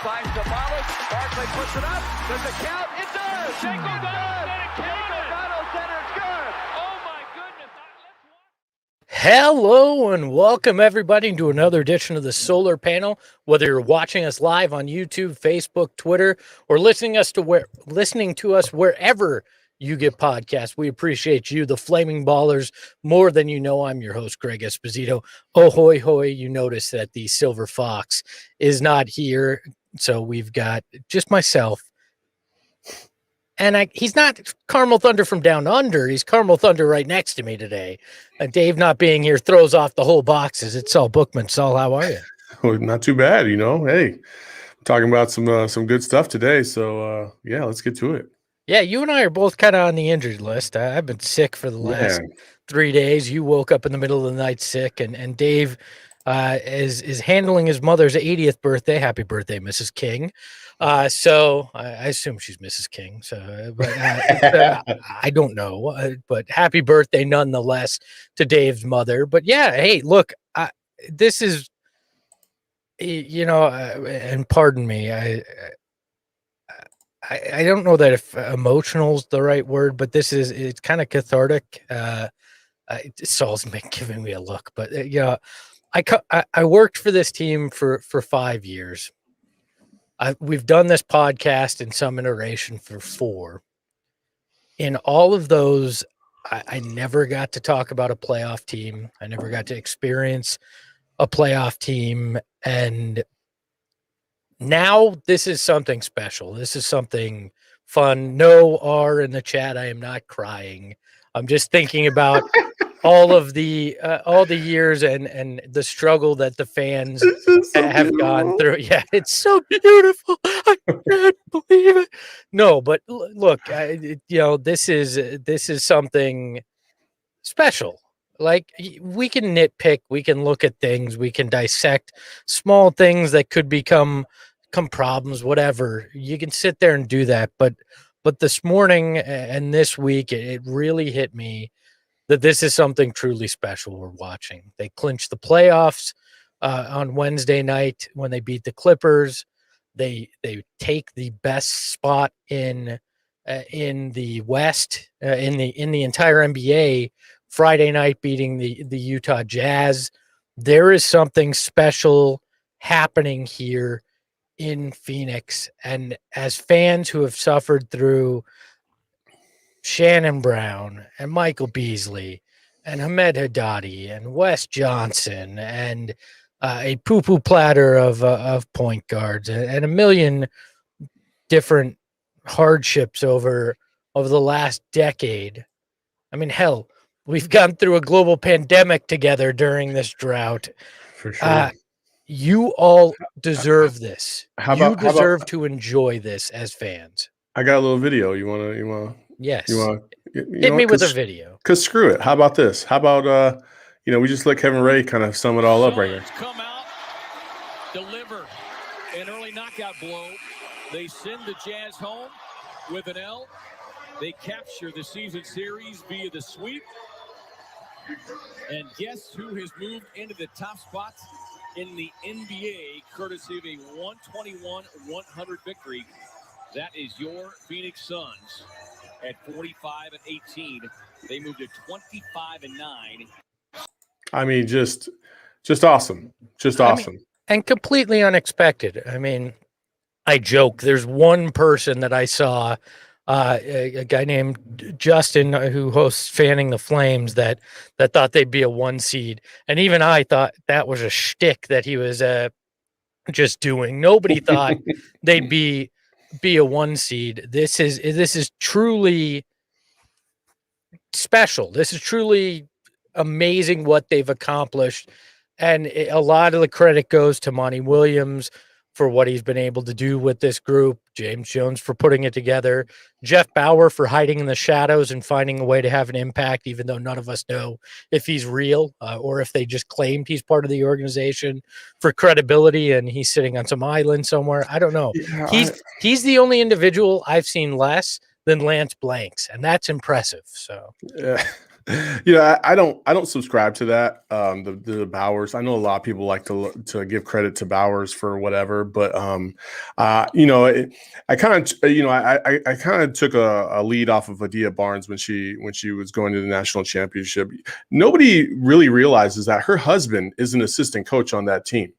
finds the Wallace. Barkley puts it up. Does it count? It does. Jake O'Donnell centers good. Oh my goodness. Hello and welcome everybody to another edition of the Solar Panel. Whether you're watching us live on YouTube, Facebook, Twitter, or listening to us wherever you get podcasts, we appreciate you, the Flaming Ballers, more than you know. I'm your host, Greg Esposito. Oh, hoy, hoy, you notice that the Silver Fox is not here, so we've got just myself. And he's not Carmel Thunder from down under. He's Carmel Thunder right next to me today. Dave not being here throws off the whole boxes. It's Saul Bookman. Saul, how are you? Well, not too bad, you know. Hey, talking about some good stuff today. So, yeah, let's get to it. Yeah, you and I are both kind of on the injured list. I've been sick for the last 3 days. You woke up in the middle of the night sick, and Dave is handling his mother's 80th birthday. Happy birthday, Mrs. King. So I assume she's Mrs. King. So, but I don't know. But happy birthday nonetheless to Dave's mother. But yeah, hey, look, this is, and pardon me, I don't know that if emotional is the right word, but it's kind of cathartic. Saul's giving me a look, but I worked for this team for 5 years. We've done this podcast in some iteration for 4. In all of those, I never got to talk about a playoff team. I never got to experience a playoff team. And now this is something special. This is something fun. No R in the chat. I am not crying. I'm just thinking about all the years and the struggle that the fans have gone through. Yeah, it's so beautiful. I can't believe it. No, but look, this is something special. Like, we can nitpick, we can look at things, we can dissect small things that could become problems, whatever. You can sit there and do that. But this morning and this week, it really hit me that this is something truly special we're watching. They clinched the playoffs on Wednesday night when they beat the Clippers. They take the best spot in the West, in the entire NBA, Friday night beating the Utah Jazz. There is something special happening here in Phoenix. And as fans who have suffered through Shannon Brown and Michael Beasley and Hamed Haddadi and Wes Johnson and a poo-poo platter of point guards and a million different hardships over the last decade. I mean, hell, we've gone through a global pandemic together during this drought. For sure. You all deserve this. You deserve to enjoy this as fans. I got a little video. You want? Yes. Hit me with a video. Because screw it. How about this? How about we just let Kevin Ray kind of sum it all up right here. Come out, deliver an early knockout blow. They send the Jazz home with an L. They capture the season series via the sweep. And guess who has moved into the top spots in the NBA, courtesy of a 121-100 victory? That is your Phoenix Suns. At 45-18, they moved to 25-9. I mean, just awesome. Just awesome. And completely unexpected. I mean, I joke. There's one person that I saw, a guy named Justin who hosts Fanning the Flames, that thought they'd be a 1 seed. And even I thought that was a shtick that he was just doing. Nobody thought they'd be a 1 seed. This is truly special. This is truly amazing what they've accomplished. And a lot of the credit goes to Monty Williams for what he's been able to do with this group, James Jones for putting it together, Jeff Bauer for hiding in the shadows and finding a way to have an impact, even though none of us know if he's real or if they just claimed he's part of the organization for credibility and he's sitting on some island somewhere. I don't know. Yeah, he's the only individual I've seen less than Lance Blanks, and that's impressive. So yeah. I don't subscribe to that. The Bowers. I know a lot of people like to give credit to Bowers for whatever, but I kind of I kind of took a lead off of Adia Barnes when she was going to the national championship. Nobody really realizes that her husband is an assistant coach on that team,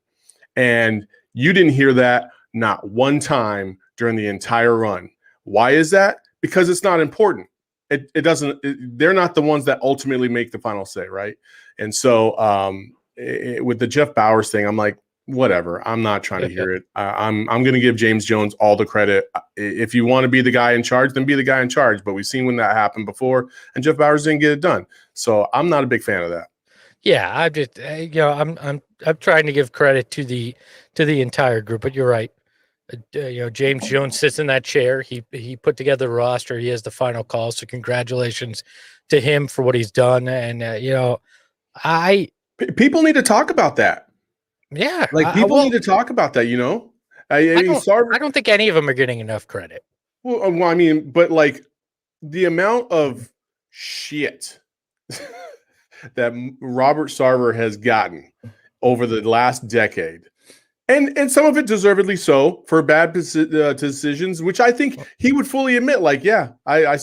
and you didn't hear that not one time during the entire run. Why is that? Because it's not important. It doesn't. They're not the ones that ultimately make the final say, right? And so with the Jeff Bowers thing, I'm like, whatever. I'm not trying to hear it. I'm going to give James Jones all the credit. If you want to be the guy in charge, then be the guy in charge. But we've seen when that happened before, and Jeff Bowers didn't get it done. So I'm not a big fan of that. Yeah, I'm just I'm trying to give credit to the entire group, but you're right. James Jones sits in that chair. He put together the roster. He has the final call. So congratulations to him for what he's done. And people need to talk about that. Yeah, people need to talk about that. I don't think any of them are getting enough credit. Well, I mean, but like the amount of shit that Robert Sarver has gotten over the last decade. And some of it deservedly so for bad decisions, which I think he would fully admit. Like, yeah, I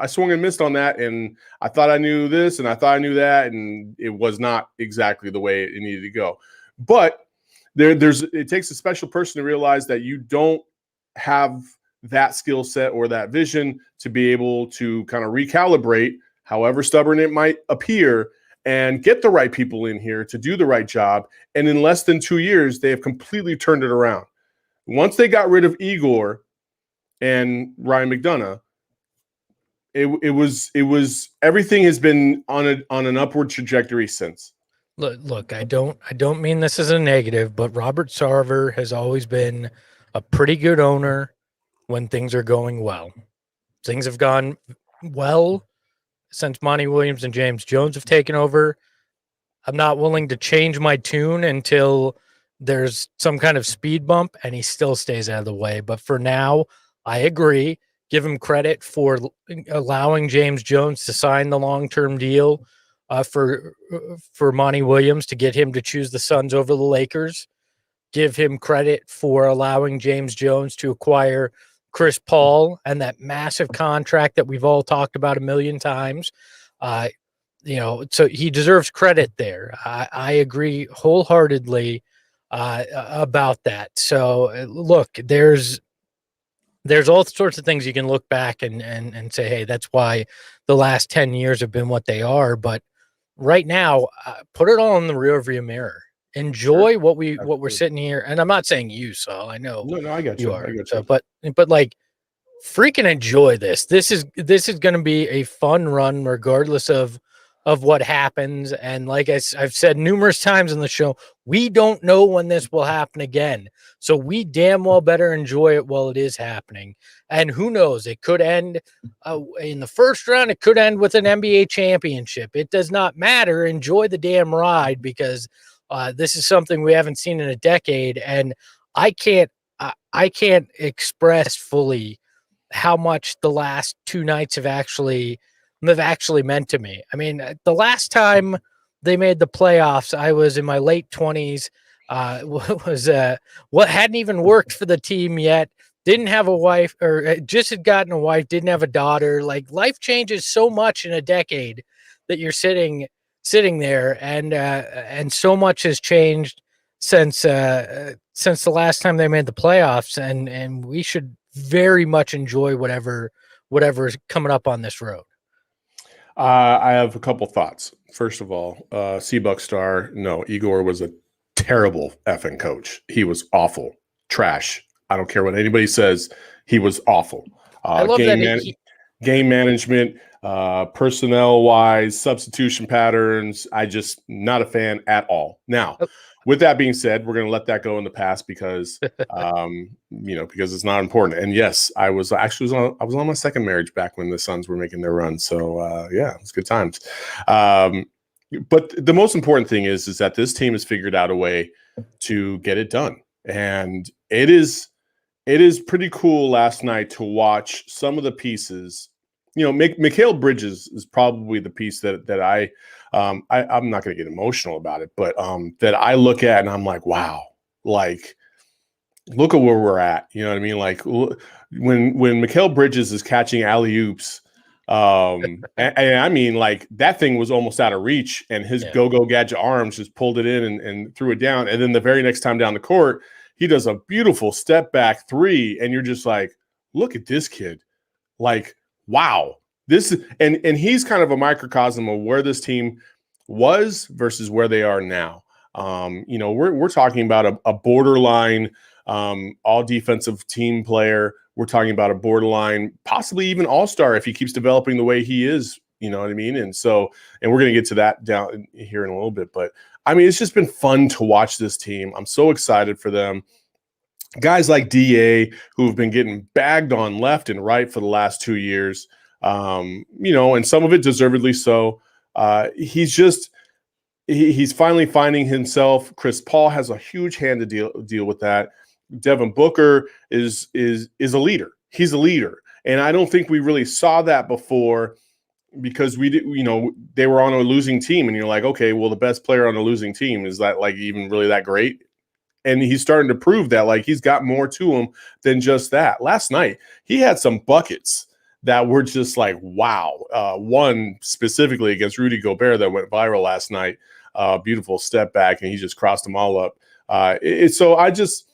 swung and missed on that, and I thought I knew this, and I thought I knew that, and it was not exactly the way it needed to go. But it takes a special person to realize that you don't have that skill set or that vision to be able to kind of recalibrate, however stubborn it might appear, and get the right people in here to do the right job. And in less than 2 years, they have completely turned it around. Once they got rid of Igor and Ryan McDonough, it was everything has been on an upward trajectory since. Look, I don't mean this as a negative, but Robert Sarver has always been a pretty good owner when things are going well. Things have gone well since Monty Williams and James Jones have taken over. I'm not willing to change my tune until there's some kind of speed bump and he still stays out of the way. But for now, I agree. Give him credit for allowing James Jones to sign the long-term deal for Monty Williams to get him to choose the Suns over the Lakers. Give him credit for allowing James Jones to acquire Chris Paul and that massive contract that we've all talked about a million times. So he deserves credit there. I agree wholeheartedly about that. So look, there's all sorts of things you can look back and say, hey, that's why the last 10 years have been what they are. But right now, put it all in the rearview mirror. Enjoy what we're sitting here, and I'm not saying you, Saul. I know. No, I got you. Are. So, but like, freaking enjoy this. This is going to be a fun run, regardless of what happens. And like I've said numerous times on the show, we don't know when this will happen again. So we damn well better enjoy it while it is happening. And who knows? It could end in the first round. It could end with an NBA championship. It does not matter. Enjoy the damn ride, because this is something we haven't seen in a decade, and I can't express fully how much the last two nights have actually meant to me. I mean, the last time they made the playoffs, I was in my late 20s. What hadn't even worked for the team yet. Didn't have a wife, or just had gotten a wife. Didn't have a daughter. Like, life changes so much in a decade that you're sitting there, and so much has changed since the last time they made the playoffs, and we should very much enjoy whatever is coming up on this road. I have a couple thoughts. First of all, Seabuck Star, no, Igor was a terrible effing coach. He was awful, trash. I don't care what anybody says. He was awful. I love game management, personnel-wise, substitution patterns. I just not a fan at all. Now, with that being said, we're going to let that go in the past because, because it's not important. And yes, I was on my second marriage back when the Suns were making their run. So yeah, it was good times. But the most important thing is that this team has figured out a way to get it done, and it is pretty cool last night to watch some of the pieces Mikhail Bridges is probably the piece that I'm not going to get emotional about it, but that I look at and I'm like, wow, like, look at where we're at. You know what I mean? Like when Mikhail Bridges is catching alley-oops, and I mean, like, that thing was almost out of reach, and his go-go gadget arms just pulled it in and threw it down. And then the very next time down the court, he does a beautiful step back three, and you're just like, look at this kid. Like, wow. This is, and he's kind of a microcosm of where this team was versus where they are now. We're talking about a borderline all defensive team player. We're talking about a borderline, possibly even all-star if he keeps developing the way he is, you know what I mean? And we're going to get to that down here in a little bit. But, I mean, it's just been fun to watch this team. I'm so excited for them. Guys like DA, who have been getting bagged on left and right for the last 2 years, and some of it deservedly so. He's finally finding himself. Chris Paul has a huge hand to deal with that. Devin Booker is a leader. He's a leader. And I don't think we really saw that before, because they were on a losing team, and you're like, okay, well, the best player on a losing team, is that like even really that great? And he's starting to prove that, like, he's got more to him than just that. Last night, he had some buckets that were just like, wow. One specifically against Rudy Gobert that went viral last night. Beautiful step back, and he just crossed them all up. So I just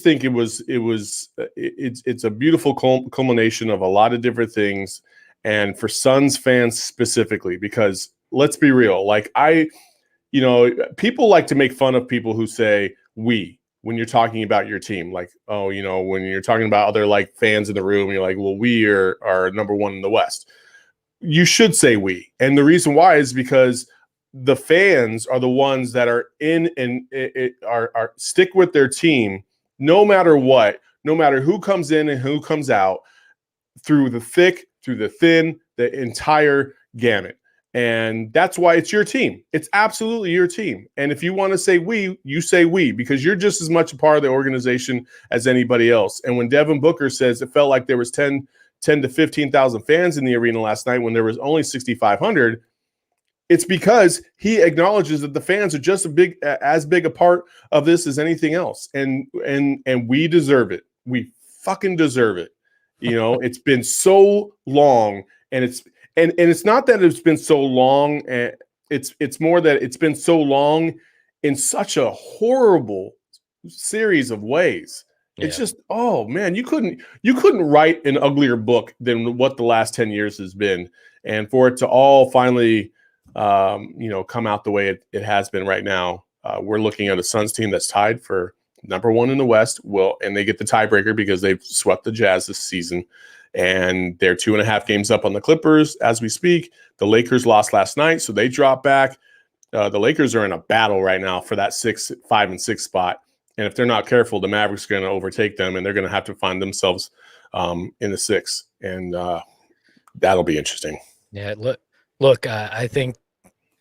think it's a beautiful culmination of a lot of different things, and for Suns fans specifically, because let's be real, like people like to make fun of people who say we when you're talking about your team, like, when you're talking about other like fans in the room, you're like, well, we are number one in the West. You should say we, and the reason why is because the fans are the ones that are in and are stick with their team no matter what, no matter who comes in and who comes out, through the thick, through the thin, the entire gamut. And that's why it's your team. It's absolutely your team. And if you want to say we, you say we, because you're just as much a part of the organization as anybody else. And when Devin Booker says it felt like there was 10 to 15,000 fans in the arena last night when there was only 6,500, it's because he acknowledges that the fans are just as big a part of this as anything else. And we deserve it. We fucking deserve it. It's been so long, and it's not that it's been so long. It's more that it's been so long in such a horrible series of ways. Yeah. It's just, oh man, you couldn't write an uglier book than what the last 10 years has been. And for it to all finally, come out the way it has been right now, we're looking at a Suns team that's tied for number one in the West. And they get the tiebreaker because they've swept the Jazz this season. And they're 2.5 games up on the Clippers as we speak. The Lakers lost last night, so they drop back. The Lakers are in a battle right now for that 5 and 6 spot. And if they're not careful, the Mavericks are going to overtake them, and they're going to have to find themselves in the 6. And that'll be interesting. Yeah, look. I think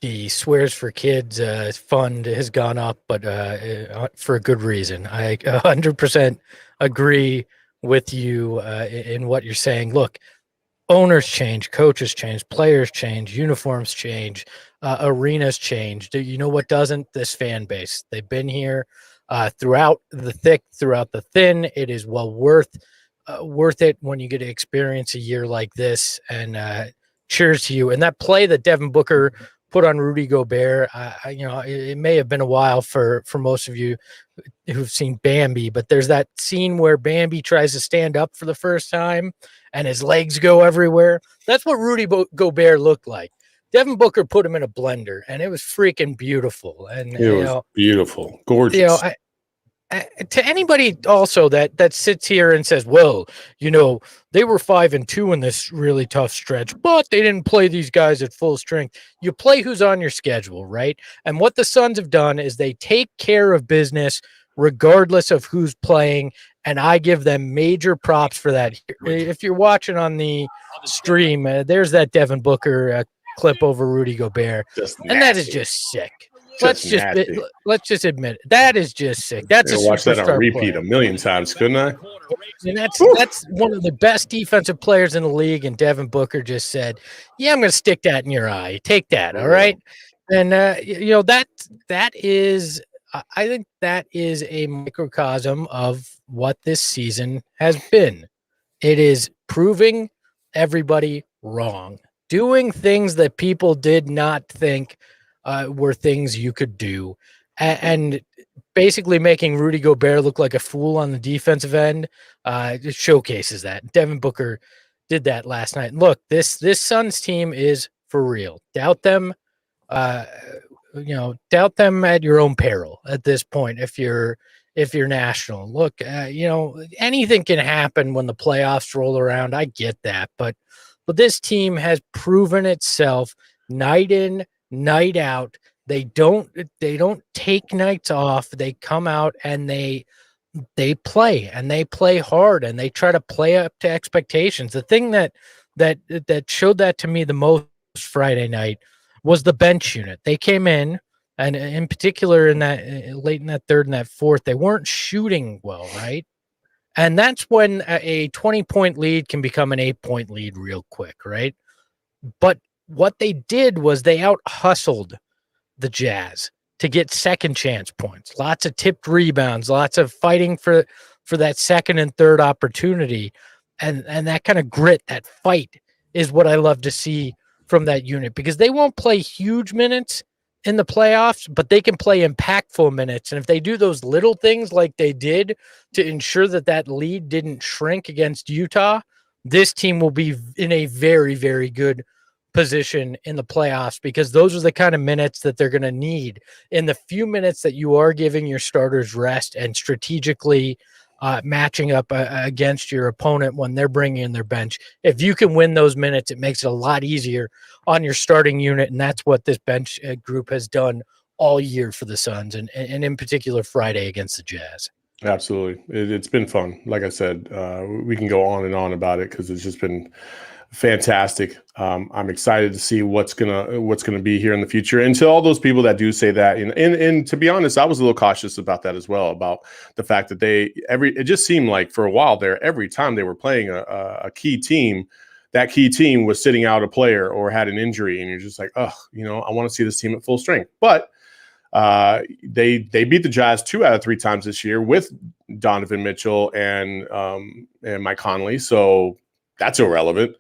the Swears for Kids fund has gone up, but for a good reason. I 100% agree with you in what you're saying. Look, owners change, coaches change, players change, uniforms change, arenas change. You know what doesn't? This fan base. They've been here throughout the thick, throughout the thin. It is well worth it when you get to experience a year like this. And cheers to you. And that play that Devin Booker put on Rudy Gobert, it may have been a while for most of you who've seen Bambi, but there's that scene where Bambi tries to stand up for the first time and his legs go everywhere. That's what Rudy Gobert looked like. Devin Booker put him in a blender, and it was freaking beautiful. And it was beautiful, gorgeous. To anybody also that sits here and says, well, they were 5-2 in this really tough stretch, but they didn't play these guys at full strength. You play who's on your schedule, right? And what the Suns have done is they take care of business regardless of who's playing, and I give them major props for that. If you're watching on the stream, there's that Devin Booker clip over Rudy Gobert, and that is just sick. Let's just admit it. That is just sick. That's watch that on repeat a million times, couldn't I? And that's one of the best defensive players in the league. And Devin Booker just said, "Yeah, I'm going to stick that in your eye. Take that, all right." And that is, I think that is a microcosm of what this season has been. It is proving everybody wrong, doing things that people did not think were things you could do, and basically making Rudy Gobert look like a fool on the defensive end. It showcases that. Devin Booker did that last night. Look, this Suns team is for real. Doubt them. Doubt them at your own peril at this point. If you're national, look, anything can happen when the playoffs roll around. I get that, but this team has proven itself night in, night out. They don't take nights off. They come out and they play, and they play hard, and they try to play up to expectations. The thing that showed that to me the most Friday night was the bench unit. They came in, and in particular in that late in that third and that fourth, they weren't shooting well, right? And that's when a 20-point lead can become an 8-point lead real quick, right? But what they did was they out hustled the Jazz to get second chance points, lots of tipped rebounds, lots of fighting for that second and third opportunity. And that kind of grit, that fight is what I love to see from that unit, because they won't play huge minutes in the playoffs, but they can play impactful minutes. And if they do those little things like they did to ensure that lead didn't shrink against Utah, this team will be in a very, very good position in the playoffs, because those are the kind of minutes that they're going to need in the few minutes that you are giving your starters rest and strategically matching up against your opponent when they're bringing in their bench. If you can win those minutes, it makes it a lot easier on your starting unit, and that's what this bench group has done all year for the Suns, and in particular Friday against the Jazz. Absolutely. It's been fun. Like I said, we can go on and on about it because it's just been fantastic. I'm excited to see what's gonna be here in the future. And to all those people that do say that, and to be honest, I was a little cautious about that as well, about the fact that it just seemed like for a while there, every time they were playing a key team, that key team was sitting out a player or had an injury, and you're just like, I want to see this team at full strength. But they beat the Jazz 2 out of 3 times this year with Donovan Mitchell and Mike Conley, so that's irrelevant.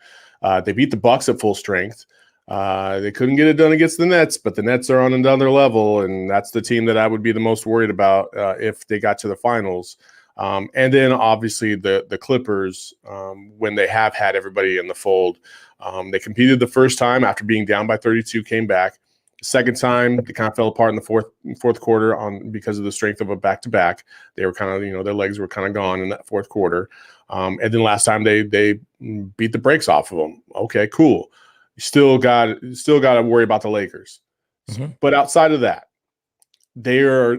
They beat the Bucks at full strength. They couldn't get it done against the Nets, but the Nets are on another level, and that's the team that I would be the most worried about if they got to the finals. And then obviously the Clippers, when they have had everybody in the fold, they competed the first time after being down by 32, came back. The second time, they kind of fell apart in the fourth quarter because of the strength of a back-to-back. They were kind of, their legs were kind of gone in that fourth quarter. And then last time they beat the brakes off of them. Okay, cool. You still got to worry about the Lakers. Mm-hmm. But outside of that, they are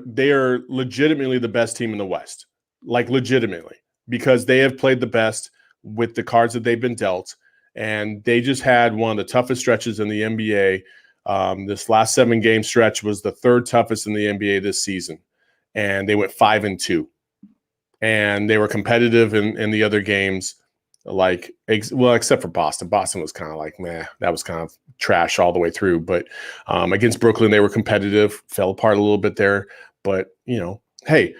legitimately the best team in the West. Like legitimately, because they have played the best with the cards that they've been dealt. And they just had one of the toughest stretches in the NBA. This last 7-game stretch was the 3rd toughest in the NBA this season. And they went 5-2. And they were competitive in the other games, except for Boston. Boston was kind of like, meh, that was kind of trash all the way through. But against Brooklyn, they were competitive, fell apart a little bit there. But, hey,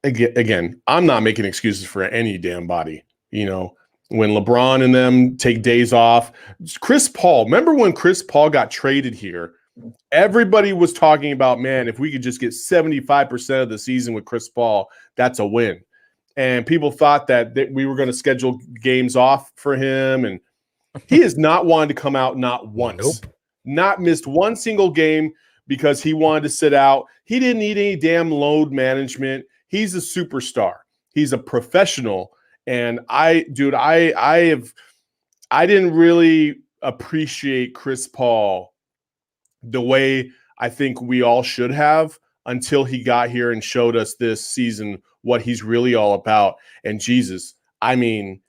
again, I'm not making excuses for any damn body. When LeBron and them take days off, Chris Paul, remember when Chris Paul got traded here? Everybody was talking about, man, if we could just get 75% of the season with Chris Paul, that's a win. And people thought that we were going to schedule games off for him. And he has not wanted to come out, not once. Nope. Not missed one single game because he wanted to sit out. He didn't need any damn load management. He's a superstar. He's a professional. And I didn't really appreciate Chris Paul the way I think we all should have until he got here and showed us this season what he's really all about. And Jesus, I mean,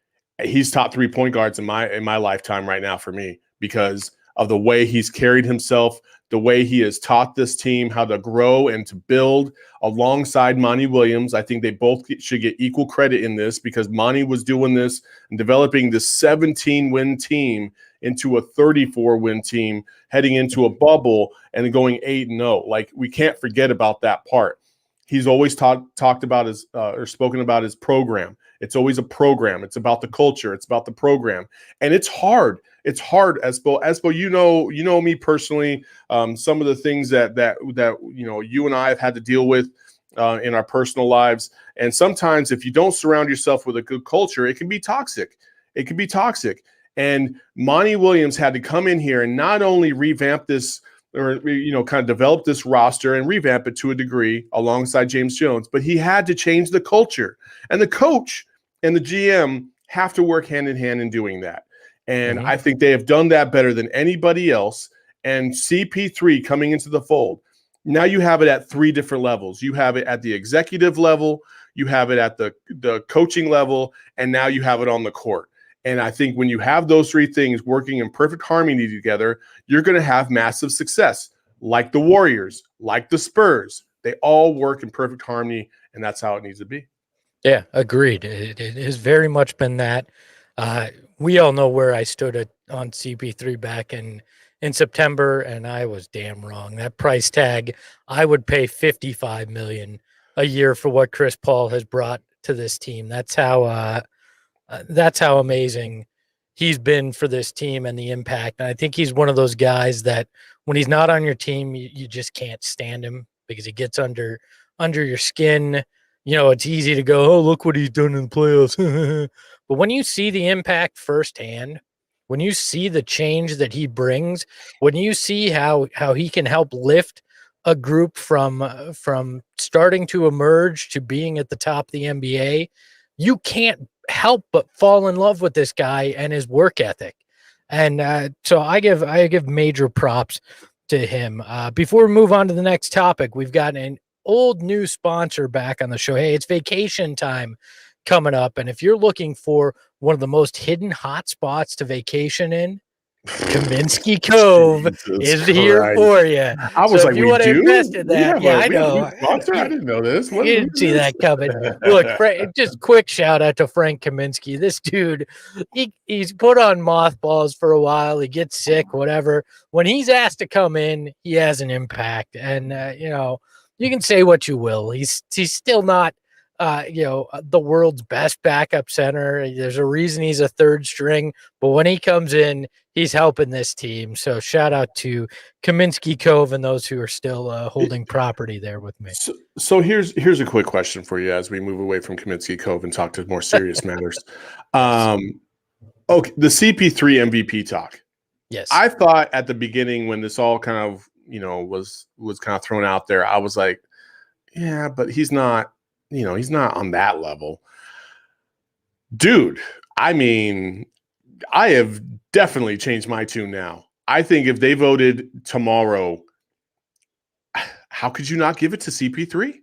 he's top 3 point guards in my lifetime right now for me, because of the way he's carried himself, the way he has taught this team how to grow and to build alongside Monty Williams. I think they both should get equal credit in this because Monty was doing this and developing this 17-win team into a 34-win team heading into a bubble and going 8-0. Like, we can't forget about that part. He's always talked about his or spoken about his program. It's always a program. It's about the culture. It's about the program. And it's hard. It's hard, Espo. Espo, you know me personally. Some of the things that you and I have had to deal with in our personal lives. And sometimes if you don't surround yourself with a good culture, it can be toxic. It can be toxic. And Monty Williams had to come in here and not only revamp this or, kind of develop this roster and revamp it to a degree alongside James Jones, but he had to change the culture. And the coach and the GM have to work hand in hand in doing that. And I think they have done that better than anybody else. And CP3 coming into the fold, now you have it at 3 different levels. You have it at the executive level, you have it at the coaching level, and now you have it on the court. And I think when you have those 3 things working in perfect harmony together, you're going to have massive success, like the Warriors, like the Spurs. They all work in perfect harmony, and that's how it needs to be. Yeah, agreed. It has very much been that. We all know where I stood on CP3 back in September, and I was damn wrong. That price tag, I would pay $55 million a year for what Chris Paul has brought to this team. That's how amazing he's been for this team and the impact. And I think he's one of those guys that when he's not on your team, you just can't stand him because he gets under your skin. It's easy to go, oh, look what he's done in the playoffs. But when you see the impact firsthand, when you see the change that he brings, when you see how he can help lift a group from starting to emerge to being at the top of the NBA, you can't help but fall in love with this guy and his work ethic. And so I give major props to him. Before we move on to the next topic, we've got an old new sponsor back on the show. Hey, it's vacation time coming up. And if you're looking for one of the most hidden hot spots to vacation in, Kaminsky Cove is here for you. I was like, if you want to invest in that, I know. I didn't know this. You didn't see that coming. Look, just quick shout out to Frank Kaminsky. This dude, he's put on mothballs for a while. He gets sick, whatever. When he's asked to come in, he has an impact. And you can say what you will. He's still not the world's best backup center. There's a reason he's a third string, but when he comes in, he's helping this team. So shout out to Kaminsky Cove and those who are still holding property there with me. So here's a quick question for you as we move away from Kaminsky Cove and talk to more serious matters. Okay, the CP3 MVP talk. Yes. I thought at the beginning when this all kind of, was kind of thrown out there, I was like, yeah, but he's not, he's not on that level. Dude, I mean, I have definitely changed my tune now. I think if they voted tomorrow, how could you not give it to CP3?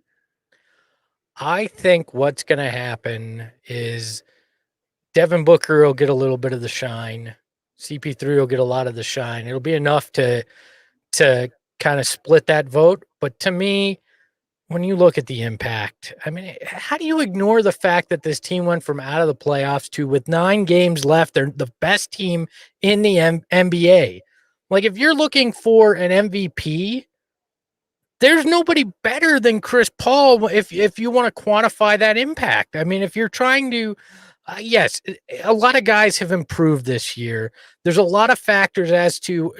I think what's going to happen is Devin Booker will get a little bit of the shine. CP3 will get a lot of the shine. It'll be enough to kind of split that vote. But to me, when you look at the impact, I mean, how do you ignore the fact that this team went from out of the playoffs to, with 9 games left, they're the best team in the NBA? Like, if you're looking for an MVP, there's nobody better than Chris Paul if you want to quantify that impact. I mean, if you're trying to, yes, a lot of guys have improved this year. There's a lot of factors as to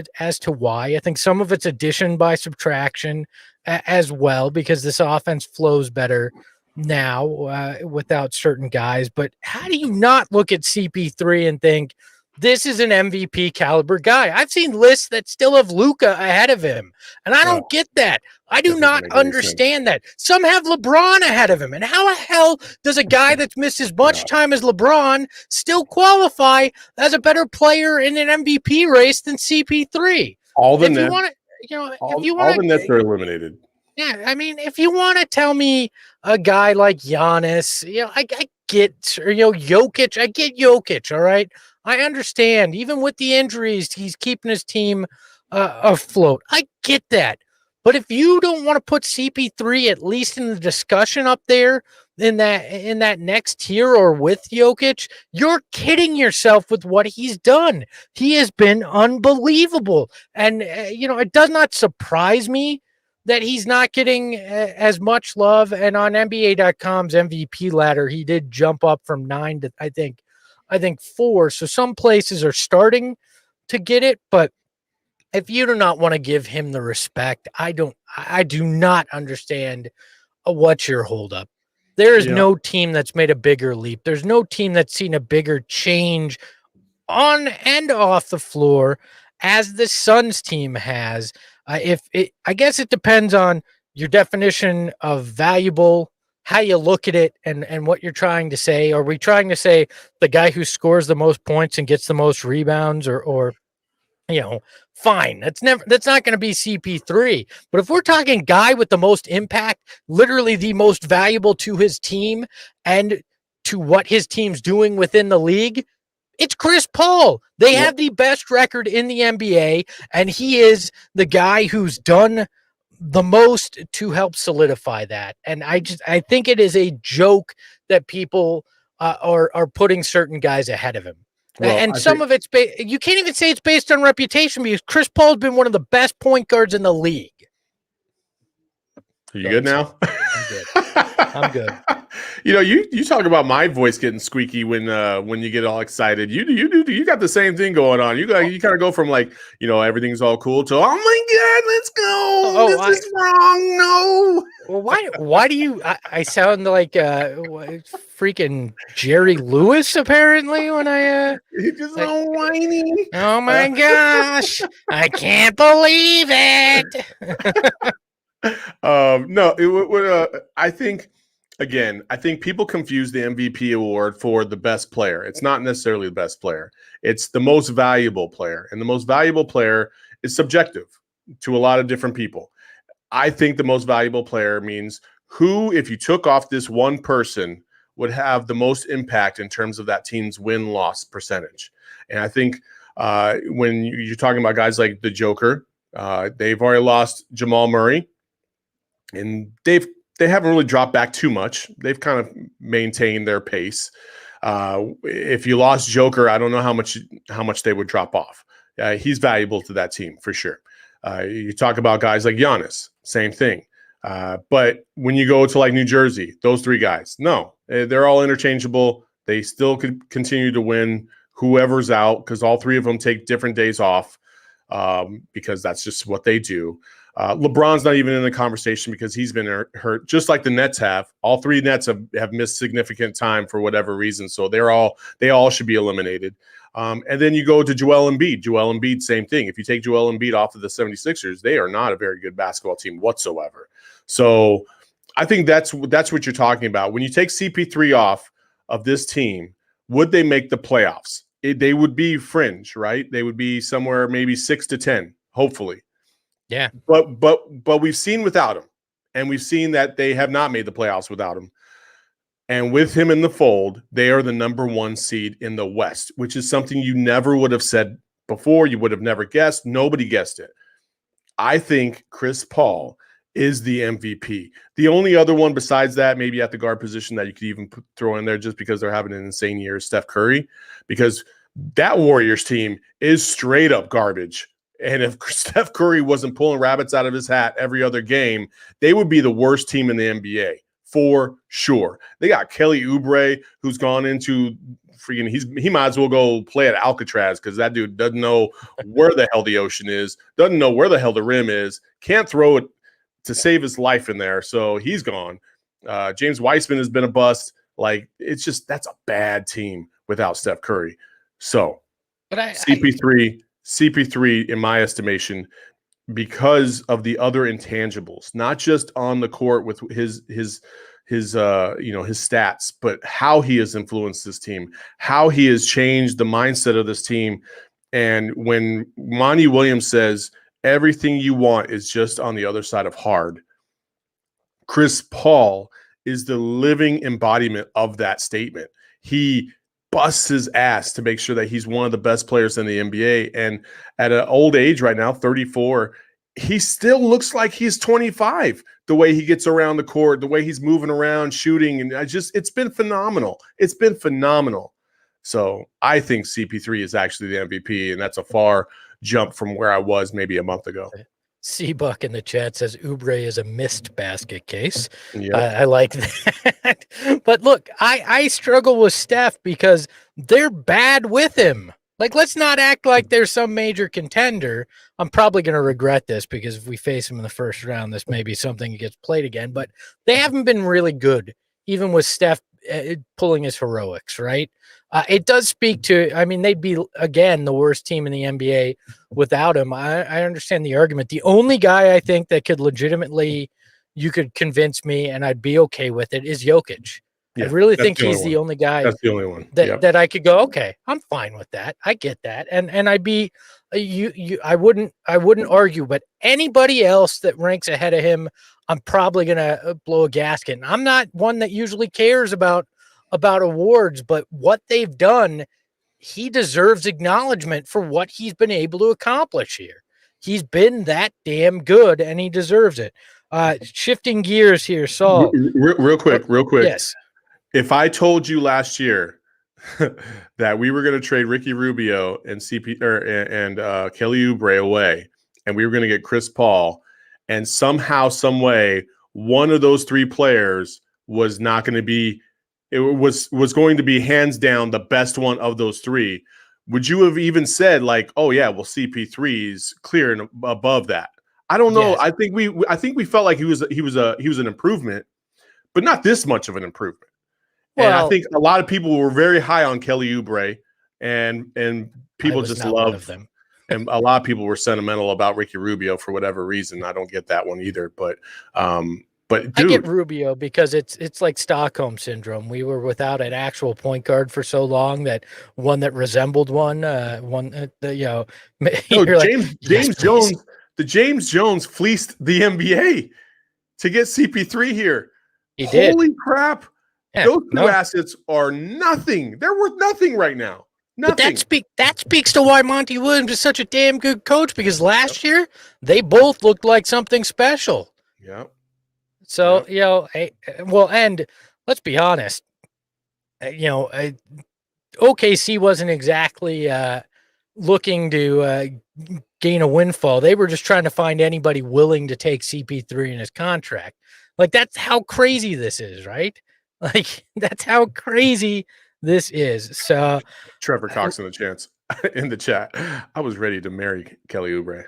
why. I think some of it's addition by subtraction as well, because this offense flows better now without certain guys. But how do you not look at CP3 and think this is an MVP caliber guy? I've seen lists that still have Luka ahead of him, and I don't get that. I do not understand that. Some have LeBron ahead of him, and how the hell does a guy that's missed as much time as LeBron still qualify as a better player in an MVP race than CP3? All the nets are eliminated. Yeah, I mean, if you want to tell me a guy like Giannis, I get, Jokic. I get Jokic. All right. I understand. Even with the injuries, he's keeping his team afloat. I get that. But if you don't want to put CP3 at least in the discussion up there in that next tier or with Jokic, you're kidding yourself with what he's done. He has been unbelievable. And, it does not surprise me that he's not getting as much love. And on NBA.com's MVP ladder, he did jump up from 9 to, I think 4. So some places are starting to get it, but if you do not want to give him the respect, I do not understand what's your holdup. There is no team that's made a bigger leap. There's no team that's seen a bigger change on and off the floor as the Suns team has. I guess it depends on your definition of valuable, how you look at it, and what you're trying to say. Are we trying to say the guy who scores the most points and gets the most rebounds, or fine. That's not going to be CP3. But if we're talking guy with the most impact, literally the most valuable to his team and to what his team's doing within the league, it's Chris Paul. They have the best record in the NBA, and he is the guy who's done the most to help solidify that. And I think it is a joke that people are putting certain guys ahead of him. Well, and some of it's you can't even say it's based on reputation, because Chris Paul's been one of the best point guards in the league. Are you good now? I'm good. You talk about my voice getting squeaky when you get all excited. You got the same thing going on. You kind of go from everything's all cool to, oh my God, let's go. This is wrong. No. Well, why do you? I sound like freaking Jerry Lewis apparently when I you're just so whiny. Oh my gosh, I can't believe it. No, I think people confuse the MVP award for the best player. It's not necessarily the best player. It's the most valuable player. And the most valuable player is subjective to a lot of different people. I think the most valuable player means who, if you took off this one person, would have the most impact in terms of that team's win-loss percentage. And I think when you're talking about guys like the Joker, they've already lost Jamal Murray. And they haven't really dropped back too much. They've kind of maintained their pace. If you lost Joker, I don't know how much they would drop off. He's valuable to that team for sure. You talk about guys like Giannis, same thing. But when you go to like New Jersey, those 3 guys, no, they're all interchangeable. They still could continue to win whoever's out, because all 3 of them take different days off because that's just what they do. LeBron's not even in the conversation because he's been hurt, just like the Nets have. All 3 Nets have missed significant time for whatever reason, so they all should be eliminated. And then you go to Joel Embiid. Joel Embiid, same thing. If you take Joel Embiid off of the 76ers, they are not a very good basketball team whatsoever. So I think that's what you're talking about. When you take CP3 off of this team, would they make the playoffs? They would be fringe, right? They would be somewhere maybe 6 to 10, hopefully. Yeah. But we've seen without him, and we've seen that they have not made the playoffs without him. And with him in the fold, they are the number 1 seed in the West, which is something you never would have said before. You would have never guessed. Nobody guessed it. I think Chris Paul is the MVP. The only other one besides that, maybe at the guard position, that you could even throw in there just because they're having an insane year, is Steph Curry, because that Warriors team is straight up garbage. And if Steph Curry wasn't pulling rabbits out of his hat every other game, they would be the worst team in the NBA for sure. They got Kelly Oubre, who's gone into freaking he might as well go play at Alcatraz, because that dude doesn't know where the hell the ocean is, doesn't know where the hell the rim is, can't throw it to save his life in there. So he's gone. James Weissman has been a bust. Like, it's just, that's a bad team without Steph Curry. So CP3, in my estimation, because of the other intangibles, not just on the court with his stats, but how he has influenced this team, how he has changed the mindset of this team. And when Monty Williams says everything you want is just on the other side of hard, Chris Paul is the living embodiment of that statement. He busts his ass to make sure that he's one of the best players in the NBA. And at an old age right now, 34, he still looks like he's 25, the way he gets around the court, the way he's moving around, shooting. And it's been phenomenal. It's been phenomenal. So I think CP3 is actually the MVP, and that's a far jump from where I was maybe a month ago. C-Buck in the chat says Oubre is a missed basket case. Yep. I like that. But look, I struggle with Steph because they're bad with him. Like, let's not act like there's some major contender. I'm probably going to regret this because if we face him in the first round, this may be something that gets played again. But they haven't been really good, even with Steph pulling his heroics, right? It does speak to, I mean, they'd be, again, the worst team in the NBA without him. I understand the argument. The only guy I think that could legitimately, you could convince me and I'd be okay with it is Jokic. Yeah, I really think he's the only guy. That's the only one that I could go, okay, I'm fine with that. I get that. And I'd be, I wouldn't argue, but anybody else that ranks ahead of him, I'm probably going to blow a gasket. And I'm not one that usually cares about awards, but what they've done, he deserves acknowledgement for what he's been able to accomplish here. He's been that damn good and he deserves it. Shifting gears here, Saul. Real quick. Yes. If I told you last year that we were going to trade Ricky Rubio and Kelly Oubre away, and we were going to get Chris Paul, and somehow, some way, one of those three players was not going to be, it was going to be hands down the best one of those three, would you have even said like, oh yeah, well CP3 is clear and above that? I don't know. Yes. I think we felt like he was an improvement, but not this much of an improvement. Well, and I think a lot of people were very high on Kelly Oubre, and people just love them. And a lot of people were sentimental about Ricky Rubio for whatever reason. I don't get that one either. But dude, I get Rubio because it's like Stockholm syndrome. We were without an actual point guard for so long that one that resembled one. No, James Jones. The James Jones fleeced the NBA to get CP3 here. He did. Holy crap. Yeah, those two assets are nothing. They're worth nothing right now. Nothing. But that speaks to why Monty Williams is such a damn good coach, because last year they both looked like something special. Yeah. So, and let's be honest, OKC wasn't exactly looking to gain a windfall. They were just trying to find anybody willing to take CP3 in his contract. Like, that's how crazy this is, right? Like, that's how crazy this is. So Trevor Cox in the chat. I was ready to marry Kelly Oubre.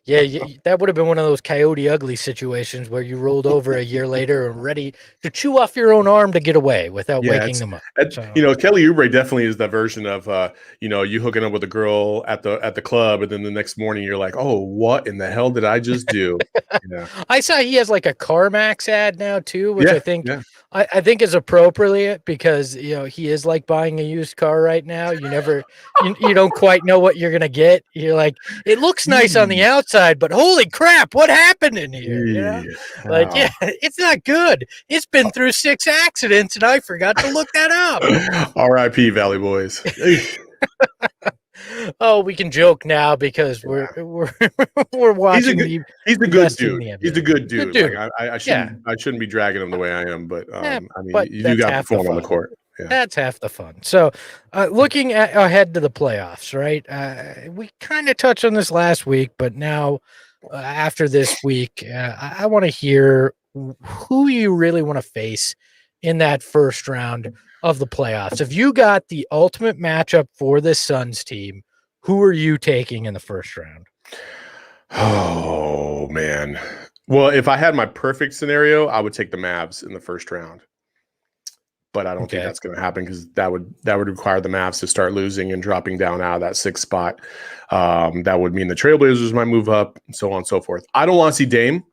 That would have been one of those Coyote Ugly situations where you rolled over a year later and ready to chew off your own arm to get away without waking them up. Kelly Oubre definitely is the version of you hooking up with a girl at the club, and then the next morning you're like, oh, what in the hell did I just do? Yeah. I saw he has like a CarMax ad now too, which I think I think is appropriate because he is like buying a used car right now. You never you don't quite know what you're gonna get. You're like, it looks nice on the outside, but holy crap, what happened in here? It's not good. It's been through 6 accidents and I forgot to look that up. R.I.P. Valley Boys. Oh, we can joke now because we're watching. He's a good dude. He's a good dude. Like, I shouldn't be dragging him the way I am, but you do got to perform on the court. Yeah. That's half the fun. So, looking ahead to the playoffs, right? We kind of touched on this last week, but now after this week, I want to hear who you really want to face in that first round of the playoffs. If you got the ultimate matchup for this Suns team, who are you taking in the first round? Oh, man. Well, if I had my perfect scenario, I would take the Mavs in the first round. But I don't think that's going to happen because that would require the Mavs to start losing and dropping down out of that 6th spot. That would mean the Trailblazers might move up, and so on and so forth. I don't want to see Dame.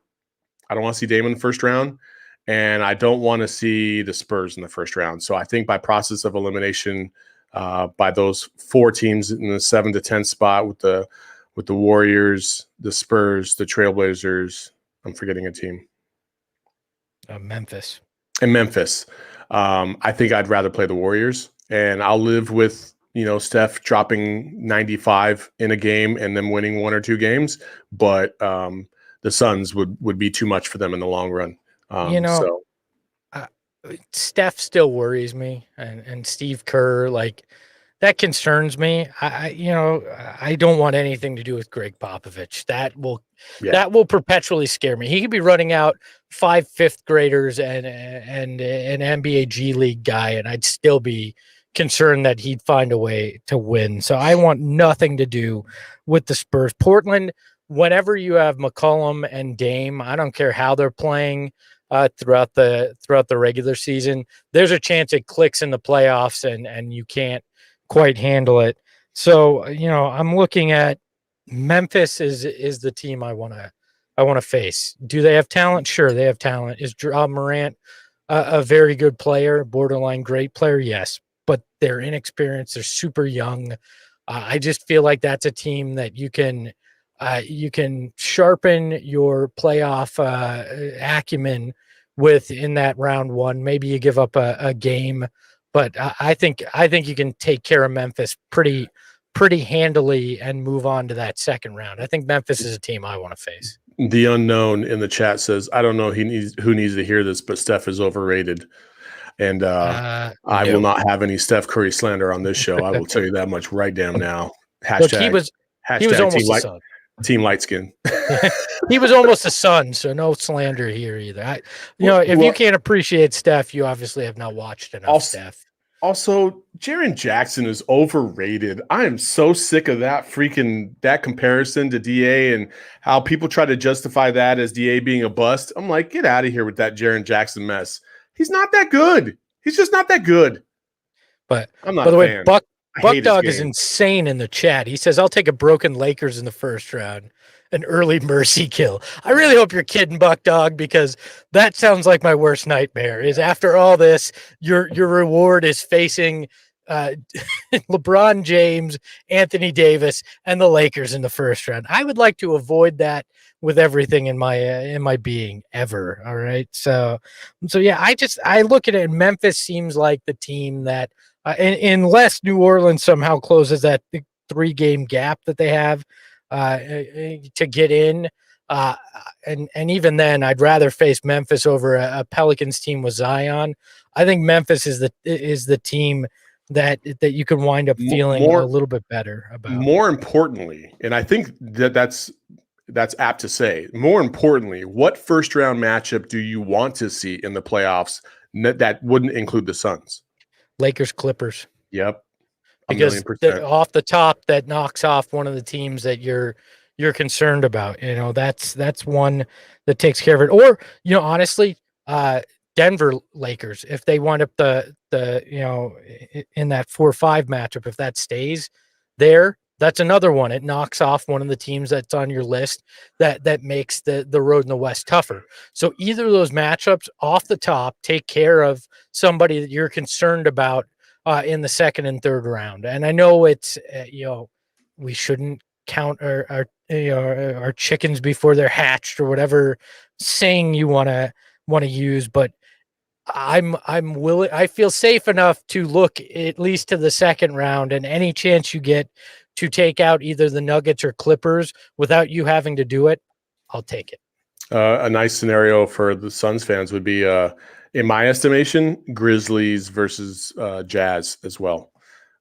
I don't want to see Dame in the first round, and I don't want to see the Spurs in the first round. So I think by process of elimination, by those 4 teams in the 7 to 10 spot with the Warriors, the Spurs, the Trailblazers, I'm forgetting a team. Memphis. In Memphis. I think I'd rather play the Warriors, and I'll live with, Steph dropping 95 in a game and then winning 1 or 2 games. But the Suns would be too much for them in the long run. Steph still worries me, and Steve Kerr, like, that concerns me. I don't want anything to do with Greg Popovich. That will perpetually scare me. He could be running out 5 fifth graders and an NBA G League guy, and I'd still be concerned that he'd find a way to win. So I want nothing to do with the Spurs. Portland, whenever you have McCollum and Dame, I don't care how they're playing throughout the regular season, there's a chance it clicks in the playoffs and you can't quite handle it. So, I'm looking at Memphis is the team I want to face. Do they have talent? Sure, they have talent. Is Ja Morant a very good player, borderline great player? Yes, but they're inexperienced. They're super young. I just feel like that's a team that you can sharpen your playoff acumen with in that round one. Maybe you give up a game, but I think you can take care of Memphis pretty handily and move on to that second round. I think Memphis is a team I want to face. The unknown in the chat says, I don't know who needs to hear this, but Steph is overrated. And I will not have any Steph Curry slander on this show. I will tell you that much right damn now. Look, he was almost a son. Team light skin. He was almost a son, so no slander here either. If you can't appreciate Steph, you obviously have not watched enough Steph. Also, Jaren Jackson is overrated. I am so sick of that comparison to DA and how people try to justify that as DA being a bust. I'm like, get out of here with that Jaren Jackson mess. He's not that good. He's just not that good. But I'm not. By the way, Buck Dog is insane in the chat. He says, "I'll take a broken Lakers in the first round, an early mercy kill." I really hope you're kidding, Buck Dog, because that sounds like my worst nightmare. Is after all this, your reward is facing LeBron James, Anthony Davis, and the Lakers in the first round. I would like to avoid that with everything in my being ever. All right. So yeah, I look at it. Memphis seems like the team that, unless New Orleans somehow closes that 3-game gap that they have to get in. And even then, I'd rather face Memphis over a Pelicans team with Zion. I think Memphis is the team that you can wind up feeling a little bit better about. More importantly, and I think that's apt to say, more importantly, what first round matchup do you want to see in the playoffs that wouldn't include the Suns? Lakers Clippers. Yep. Because off the top, that knocks off one of the teams that you're concerned about. That's one that takes care of it. Or, honestly, Denver Lakers, if they wind up the in that 4-5 matchup, if that stays there, that's another one. It knocks off one of the teams that's on your list that makes the road in the West tougher. So either of those matchups off the top take care of somebody that you're concerned about in the second and third round. And I know it's we shouldn't count our chickens before they're hatched or whatever saying you want to use, but I'm willing. I feel safe enough to look at least to the second round, and any chance you get to take out either the Nuggets or Clippers without you having to do it, I'll take it. A nice scenario for the Suns fans would be, in my estimation, Grizzlies versus Jazz as well.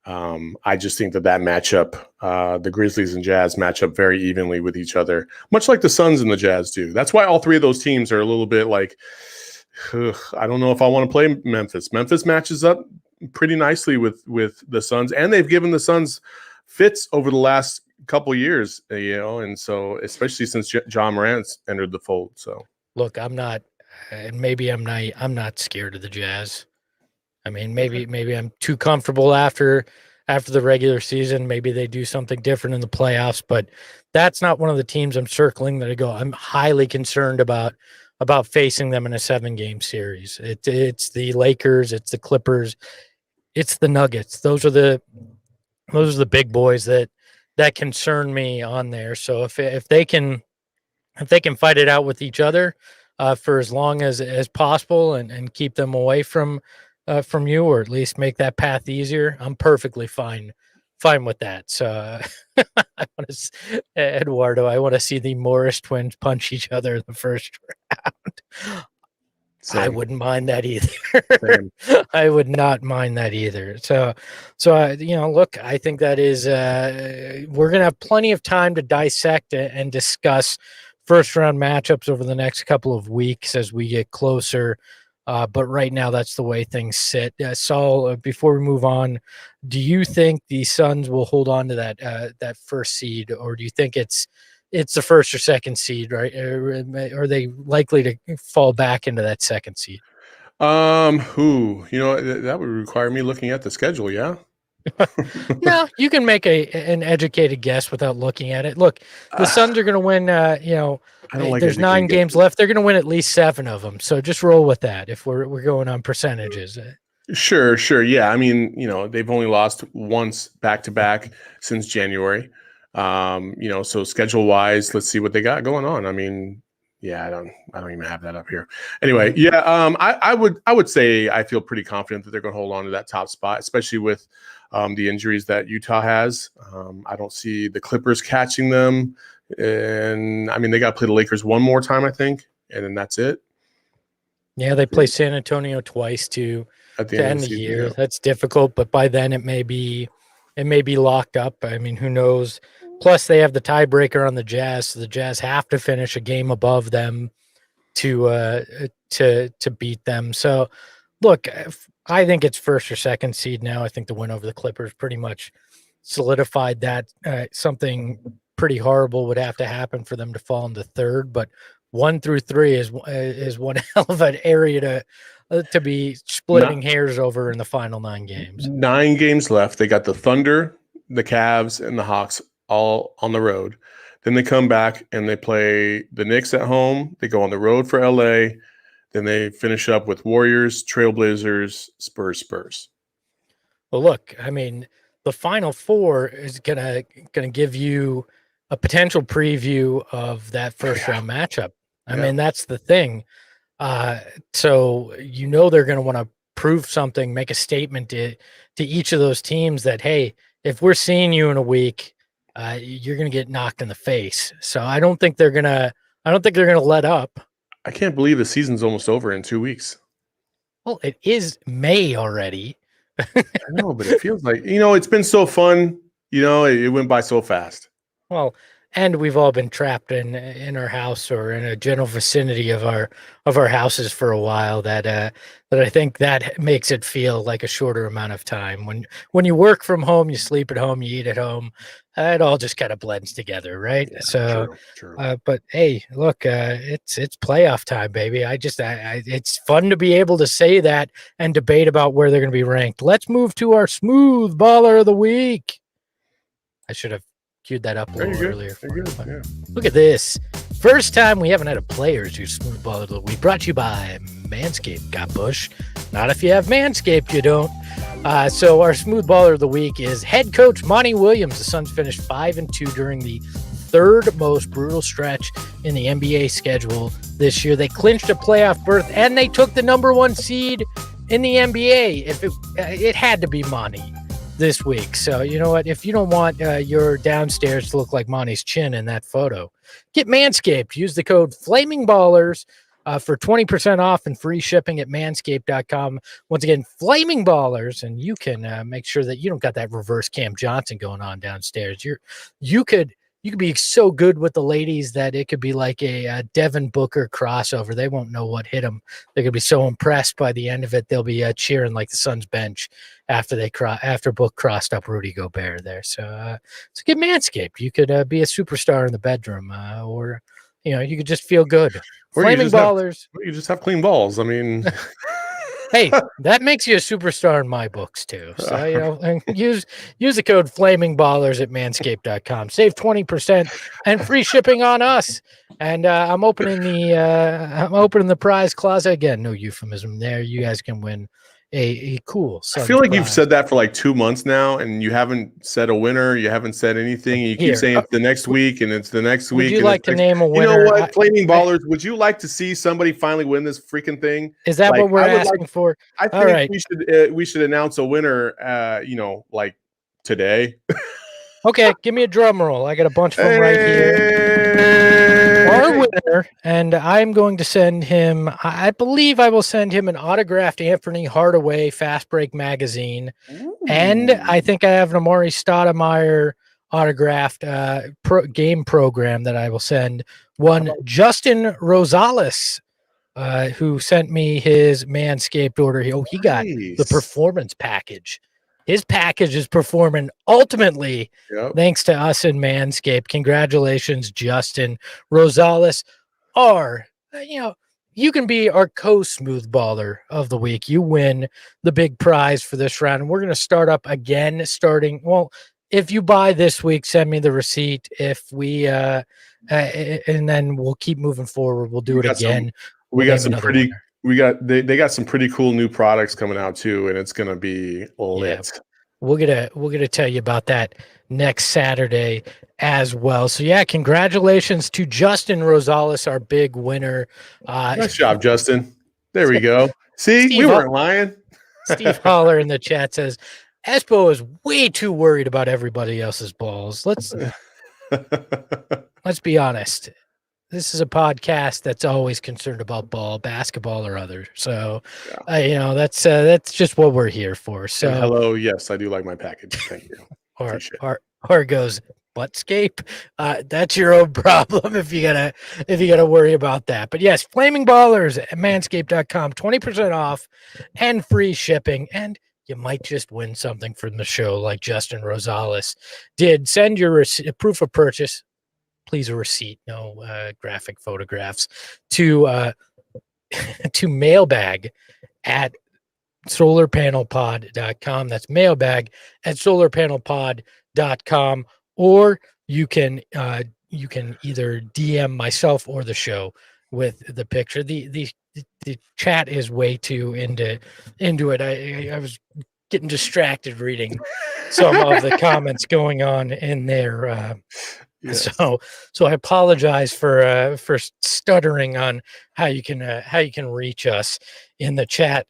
I just think that matchup, the Grizzlies and Jazz match up very evenly with each other, much like the Suns and the Jazz do. That's why all three of those teams are a little bit like, I don't know if I want to play Memphis. Memphis matches up pretty nicely with the Suns, and they've given the Suns fits over the last couple years, and so especially since Ja Morant's entered the fold. So look, I'm not, and maybe I'm not scared of the Jazz. I mean, maybe I'm too comfortable after the regular season. Maybe they do something different in the playoffs, but that's not one of the teams I'm circling that I'm highly concerned about facing them in a 7-game series. It's the Lakers, it's the Clippers, it's the Nuggets. Those are the big boys that concern me on there. So if they can fight it out with each other, for as long as possible and keep them away from you, or at least make that path easier, I'm perfectly fine with that. So I want to, Eduardo, I want to see the Morris twins punch each other in the first round. Same. I wouldn't mind that either. Same. I would not mind that either. So look, I think that is we're gonna have plenty of time to dissect and discuss first round matchups over the next couple of weeks as we get closer. But right now, that's the way things sit. Saul, before we move on, do you think the Suns will hold on to that first seed, or do you think it's the first or second seed, right? Are they likely to fall back into that second seed? That would require me looking at the schedule. Yeah. No, you can make an educated guess without looking at it. Look, the Suns are going to win. I don't like there's 9 games left. They're going to win at least 7 of them. So just roll with that. If we're going on percentages. Sure. Yeah. I mean, they've only lost once back to back since January. So schedule wise, let's see what they got going on. I mean, yeah, I don't even have that up here. Anyway, yeah, I would say I feel pretty confident that they're going to hold on to that top spot, especially with the injuries that Utah has. I don't see the Clippers catching them, and I mean they got to play the Lakers one more time, I think, and then that's it. Yeah, they play San Antonio twice too at the end of the year. Yeah. That's difficult, but by then it may be locked up. I mean, who knows? Plus, they have the tiebreaker on the Jazz, so the Jazz have to finish a game above them to beat them. So, look, I think it's first or second seed now. I think the win over the Clippers pretty much solidified that. Something pretty horrible would have to happen for them to fall into third, but 1 through 3 is one hell of an area to be splitting hairs over in the final 9 games. 9 games left. They got the Thunder, the Cavs, and the Hawks all on the road. Then they come back and they play the Knicks at home. They go on the road for LA. Then they finish up with Warriors, Trailblazers, Spurs. Well, look, I mean, the Final Four is gonna give you a potential preview of that first round matchup. I mean, that's the thing. So they're going to want to prove something, make a statement to each of those teams that, hey, if we're seeing you in a week, you're going to get knocked in the face. So I don't think they're going to let up. I can't believe the season's almost over in 2 weeks. Well, it is May already. I know, but it feels like, it's been so fun. It went by so fast. Well, and we've all been trapped in our house or in a general vicinity of our houses for a while. That I think that makes it feel like a shorter amount of time. When you work from home, you sleep at home, you eat at home. It all just kind of blends together, right? Yeah, so, true. But hey, look, it's playoff time, baby. It's fun to be able to say that and debate about where they're going to be ranked. Let's move to our smooth baller of the week. I should have queued that up a little earlier. Yeah. Look at this. First time we haven't had a Players Who Smooth Baller of the Week. Brought to you by Manscaped. Got Bush. Not if you have Manscaped, you don't. So our Smooth Baller of the Week is head coach Monty Williams. The Suns finished 5-2 during the third most brutal stretch in the NBA schedule this year. They clinched a playoff berth and they took the number 1 seed in the NBA. If it had to be Monty this week. So you know what? If you don't want your downstairs to look like Monty's chin in that photo, get Manscaped. Use the code FlamingBallers for 20% off and free shipping at manscaped.com. Once again, Flaming Ballers, and you can make sure that you don't got that reverse Cam Johnson going on downstairs. You could be so good with the ladies that it could be like a Devin Booker crossover. They won't know what hit them. They could be so impressed by the end of it. They'll be cheering like the Suns bench after Book crossed up Rudy Gobert there. So get Manscaped. You could be a superstar in the bedroom, or you could just feel good. Or Flaming Ballers. You just have clean balls. I mean. Hey, that makes you a superstar in my books too. So, use the code FlamingBallers at manscaped.com. Save 20% and free shipping on us. And I'm opening the prize closet again. No euphemism there. You guys can win a cool. I feel like you've prize. said that for like 2 months now, and you haven't said a winner. You haven't said anything. You keep saying it's the next week, and it's the next week. Would you and like to name a winner? You know what, Flaming Ballers? Would you like to see somebody finally win this freaking thing? Is that like, what we're asking for? I All think right. we should announce a winner. Like today. Okay, give me a drum roll. I got a bunch of them right here. Our winner, and I'm going to send him, I believe I will send him an autographed Anthony Hardaway Fast Break magazine. Ooh. And I think I have an Amari Stoudemire autographed game program that I will send. One, Justin Rosales, who sent me his Manscaped order. He got the performance package. His package is performing ultimately thanks to us in Manscaped. Congratulations, Justin Rosales. You can be our co-smoothballer of the week. You win the big prize for this round. And we're going to start up again if you buy this week, send me the receipt. If we and then we'll keep moving forward. We'll do it again. They got some pretty cool new products coming out too, and it's gonna be lit. Yeah. We're gonna tell you about that next Saturday as well. So yeah, congratulations to Justin Rosales, our big winner. Nice job, Justin. There we go. See, we weren't lying. Steve Holler in the chat says Espo is way too worried about everybody else's balls. Let's be honest. This is a podcast that's always concerned about basketball or other. So, that's just what we're here for. So, and hello, yes, I do like my package. Thank you. or goes Buttscape. That's your own problem if you gotta worry about that. But yes, Flaming Ballers at Manscaped.com, 20% off and free shipping, and you might just win something from the show, like Justin Rosales did. Send your proof of purchase. Please a receipt, no graphic photographs, to mailbag at solarpanelpod.com. That's mailbag at solarpanelpod.com, or you can either DM myself or the show with the picture. The chat is way too into it. I was getting distracted reading some of the comments going on in there. Yes. So I apologize for stuttering on how you can reach us in the chat.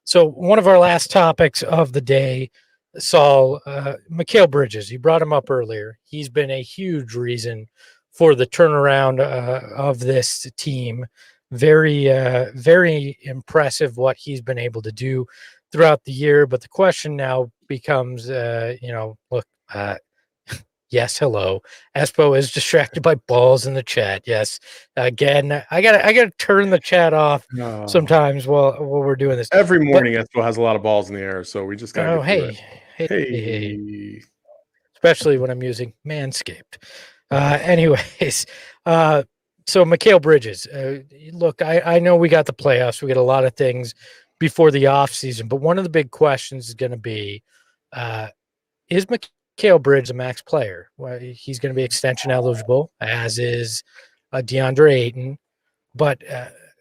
So one of our last topics of the day, Saul, Mikhail Bridges, you brought him up earlier. He's been a huge reason for the turnaround of this team. Very, very impressive what he's been able to do throughout the year. But the question now becomes, yes, hello. Espo is distracted by balls in the chat. Yes, again, I gotta turn the chat off sometimes while we're doing this. Every morning, Espo has a lot of balls in the air, so we just gotta. Hey. Especially when I'm using Manscaped. Anyways, so Mikhail Bridges. Look, I know we got the playoffs. We got a lot of things before the offseason, but one of the big questions is going to be, is Mikhail Bridges a max player? Well, he's going to be extension eligible, as is DeAndre Ayton. But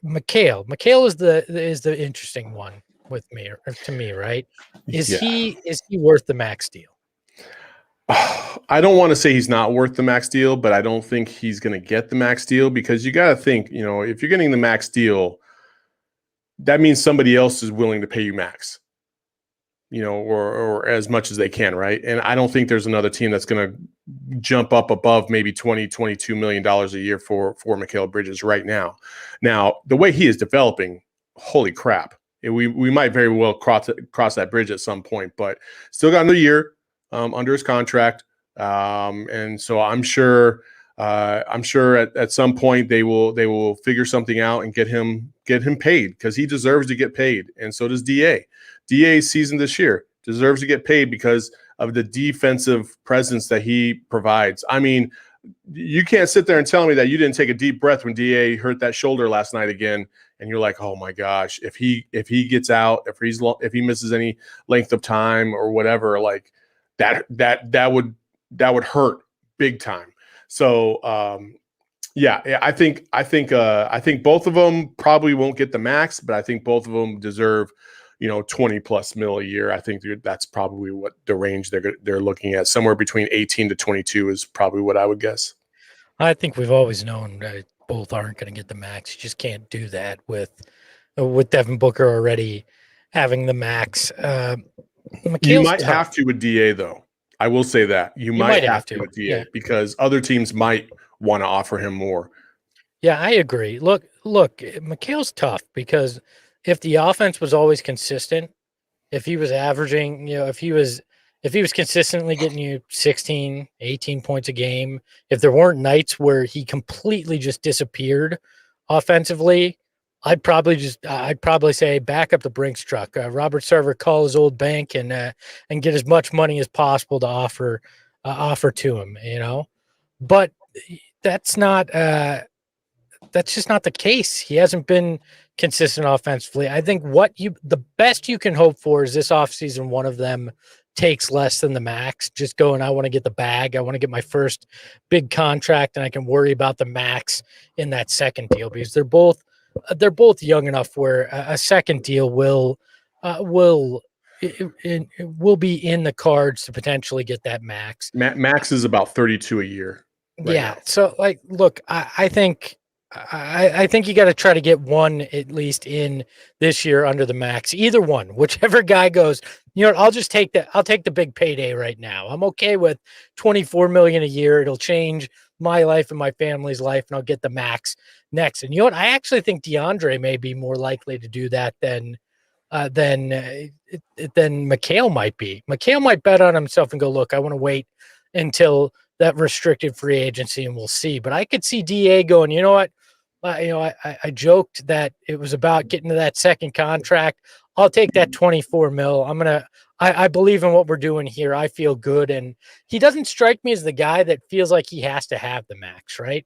Mikhail is the interesting one with me, or to me, right? Is he worth the max deal? I don't want to say he's not worth the max deal, but I don't think he's going to get the max deal, because you got to think, if you're getting the max deal, that means somebody else is willing to pay you max, or as much as they can, right? And I don't think there's another team that's going to jump up above maybe $22 million a year for Mikhail Bridges right now. Now, the way he is developing, holy crap, we might very well cross that bridge at some point, but still got another year under his contract, and so I'm sure at some point they will figure something out and get him paid, because he deserves to get paid, and so does DA. DA's season this year deserves to get paid because of the defensive presence that he provides. I mean, you can't sit there and tell me that you didn't take a deep breath when DA hurt that shoulder last night again, and you're like, oh my gosh, if he gets out, if he misses any length of time or whatever, like that would hurt big time. So I think both of them probably won't get the max, but I think both of them deserve 20+ mil a year. I think that's probably what the range they're looking at. Somewhere between 18 to 22 is probably what I would guess. I think we've always known that both aren't going to get the max. You just can't do that with Devin Booker already having the max. You might have to with DA, though. I will say that. You might have to with DA because other teams might want to offer him more. Yeah, I agree. Look, Mikhail's tough because if the offense was always consistent, if he was averaging, if he was consistently getting you 16, 18 points a game, if there weren't nights where he completely just disappeared offensively, I'd probably say back up the Brinks truck. Robert Sarver, call his old bank and get as much money as possible to offer to him, but that's just not the case. He hasn't been consistent offensively. I think the best you can hope for is this offseason, one of them takes less than the max, just going, I want to get the bag. I want to get my first big contract and I can worry about the max in that second deal because they're both young enough where a second deal will be in the cards to potentially get that max. Max is about 32 a year. Right now. So look, I think you got to try to get one at least in this year under the max. Either one, whichever guy goes. I'll just take that. I'll take the big payday right now. I'm okay with $24 million a year. It'll change my life and my family's life, and I'll get the max next. And I actually think DeAndre may be more likely to do that than Mikhail might be. Mikhail might bet on himself and go, look, I want to wait until that restricted free agency and we'll see. But I could see DA going, you know what? I joked that it was about getting to that second contract. I'll take that 24 mil. I believe in what we're doing here. I feel good. And he doesn't strike me as the guy that feels like he has to have the max, right?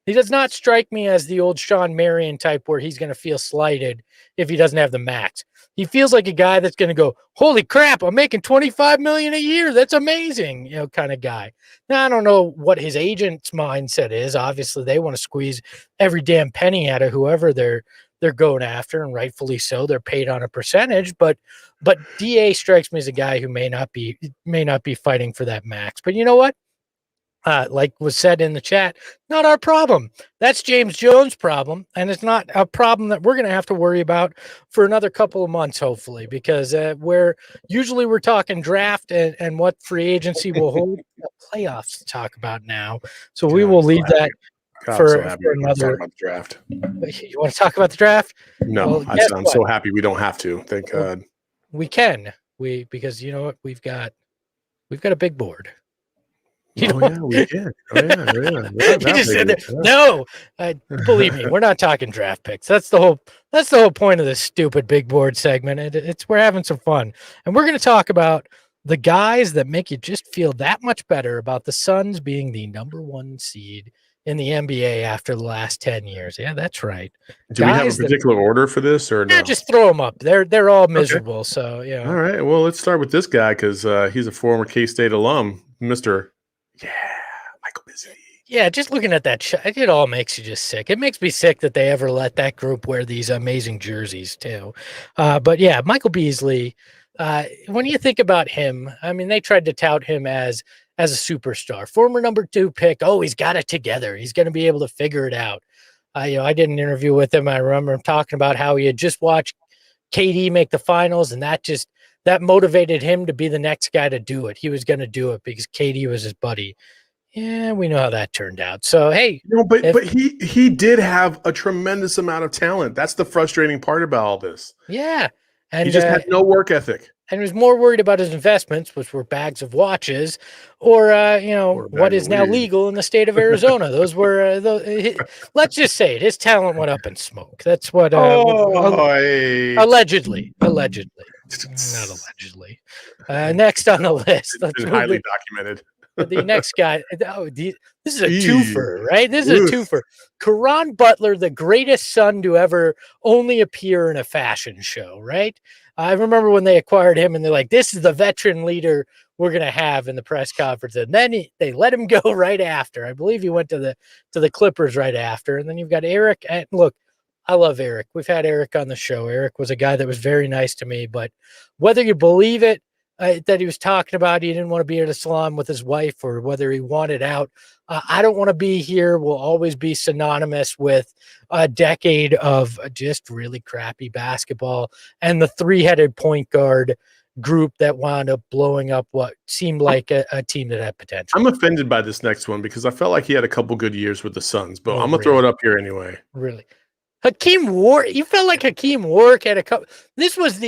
He does not strike me as the old Sean Marion type where he's going to feel slighted if he doesn't have the max. He feels like a guy that's going to go, holy crap, I'm making $25 million a year. That's amazing, kind of guy. Now, I don't know what his agent's mindset is. Obviously, they want to squeeze every damn penny out of whoever they're going after, and rightfully so. They're paid on a percentage, but DA strikes me as a guy who may not be fighting for that max. But you know what? Like was said in the chat, not our problem. That's James Jones' problem, and it's not a problem that we're going to have to worry about for another couple of months, hopefully, because we're talking draft and what free agency will hold playoffs to talk about now. So we will leave that for another draft. You want to talk about the draft? No, well, I'm so happy we don't have to. Thank God. We can. Because you know what? We've got a big board. We can. No, believe me, we're not talking draft picks. That's the whole point of this stupid big board segment. We're having some fun, and we're going to talk about the guys that make you just feel that much better about the Suns being the number 1 seed in the NBA after the last 10 years. Yeah, that's right. Do we have a particular order for this, or no? Yeah, just throw them up. They're all miserable. Okay. So All right. Well, let's start with this guy because he's a former K-State alum, Mr. Mikal Bridges. Yeah, just looking at that shot, it all makes you just sick. It makes me sick that they ever let that group wear these amazing jerseys too. But yeah, Mikal Beasley, when you think about him, I mean, they tried to tout him as a superstar, former number 2 pick. Oh, he's got it together. He's going to be able to figure it out. I did an interview with him. I remember him talking about how he had just watched KD make the finals, and that motivated him to be the next guy to do it. He was going to do it because KD was his buddy. Yeah, we know how that turned out. So, hey. But he did have a tremendous amount of talent. That's the frustrating part about all this. Yeah. And he just had no work ethic. And he was more worried about his investments, which were bags of watches, or what is now legal in the state of Arizona. Those were let's just say it. His talent went up in smoke. That's what. Allegedly, not allegedly. Next on the list, it's highly documented. The next guy. This is a twofer, right? This is a twofer. Caron Butler, the greatest son to ever only appear in a fashion show, right? I remember when they acquired him and they're like, this is the veteran leader we're going to have in the press conference. And then they let him go right after. I believe he went to the Clippers right after. And then you've got Eric. And look, I love Eric. We've had Eric on the show. Eric was a guy that was very nice to me, but whether you believe it, that he was talking about he didn't want to be at a salon with his wife, or whether he wanted out, I don't want to be here will always be synonymous with a decade of just really crappy basketball and the three-headed point guard group that wound up blowing up what seemed like a team that had potential. I'm offended by this next one because I felt like he had a couple good years with the Suns, but I'm going to throw it up here anyway. Really? Hakeem Warrick, you felt like Hakeem Warrick had a couple. This was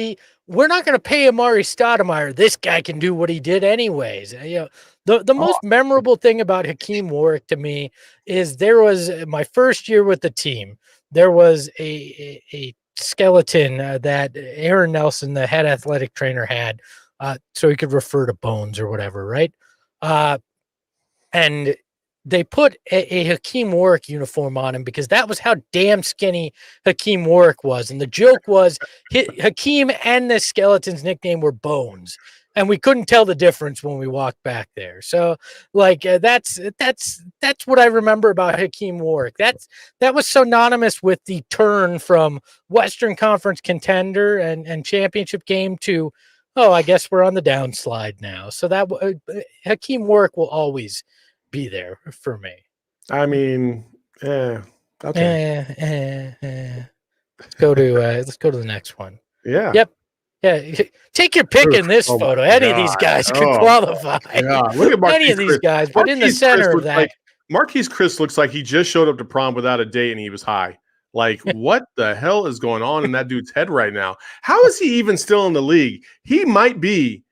we're not going to pay Amari Stoudemire. This guy can do what he did anyways. You know, the most memorable thing about Hakeem Warrick to me is there was my first year with the team. There was a skeleton that Aaron Nelson, the head athletic trainer, had, so he could refer to bones or whatever, right? And they put a Hakeem Warrick uniform on him because that was how damn skinny Hakeem Warrick was. And the joke was Hakeem and the skeleton's nickname were Bones. And we couldn't tell the difference when we walked back there. So like, that's what I remember about Hakeem Warrick. That was synonymous with the turn from Western Conference contender and championship game to, oh, I guess we're on the downslide now. So that Hakeem Warrick will always be there for me. I mean, okay. Let's go to the next one. Yeah. Yep. Yeah. Take your pick in this photo. Any of these guys can qualify. Yeah. Look at Marquise any of these guys, but in the center of that. Marquise Chris looks like he just showed up to prom without a date and he was high. Like, what the hell is going on in that dude's head right now? How is he even still in the league? He might be.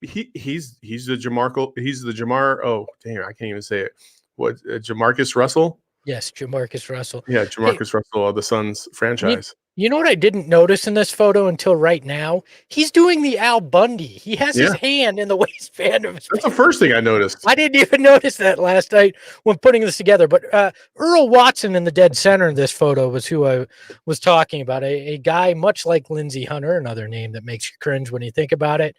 He's the Jamar. Oh, damn, I can't even say it. What, Jamarcus Russell? Yes, Jamarcus Russell. Yeah, Jamarcus Russell of the Suns franchise. You know what I didn't notice in this photo until right now? He's doing the Al Bundy. He has his hand in the waistband of his That's the first thing I noticed. I didn't even notice that last night when putting this together. But Earl Watson in the dead center of this photo was who I was talking about. A guy much like Lindsey Hunter, another name that makes you cringe when you think about it.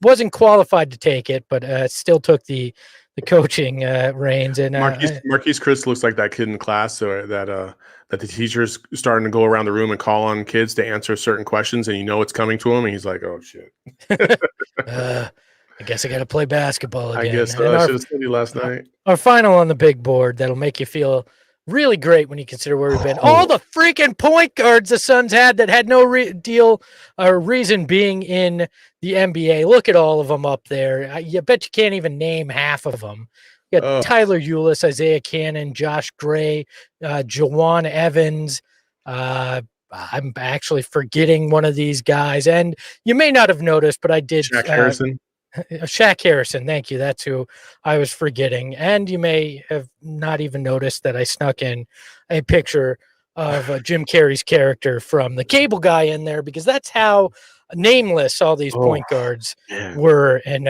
Wasn't qualified to take it, but still took the coaching reins. And Marquise Chris looks like that kid in class, or that the teacher's starting to go around the room and call on kids to answer certain questions, and you know it's coming to him, and he's like, "Oh shit." I guess I got to play basketball again. I guess so. I should have studied last night. Our final on the big board that'll make you feel really great when you consider where we've been. All the freaking point guards the Suns had that had no reason being in the NBA. Look at all of them up there. I bet you can't even name half of them. You got Tyler Ulis, Isaiah Cannon, Josh Gray, Jawan Evans. I'm actually forgetting one of these guys. And you may not have noticed, but I did. Shaq Harrison. Shaq Harrison, thank you. That's who I was forgetting. And you may have not even noticed that I snuck in a picture of Jim Carrey's character from The Cable Guy in there, because that's how nameless all these point guards were in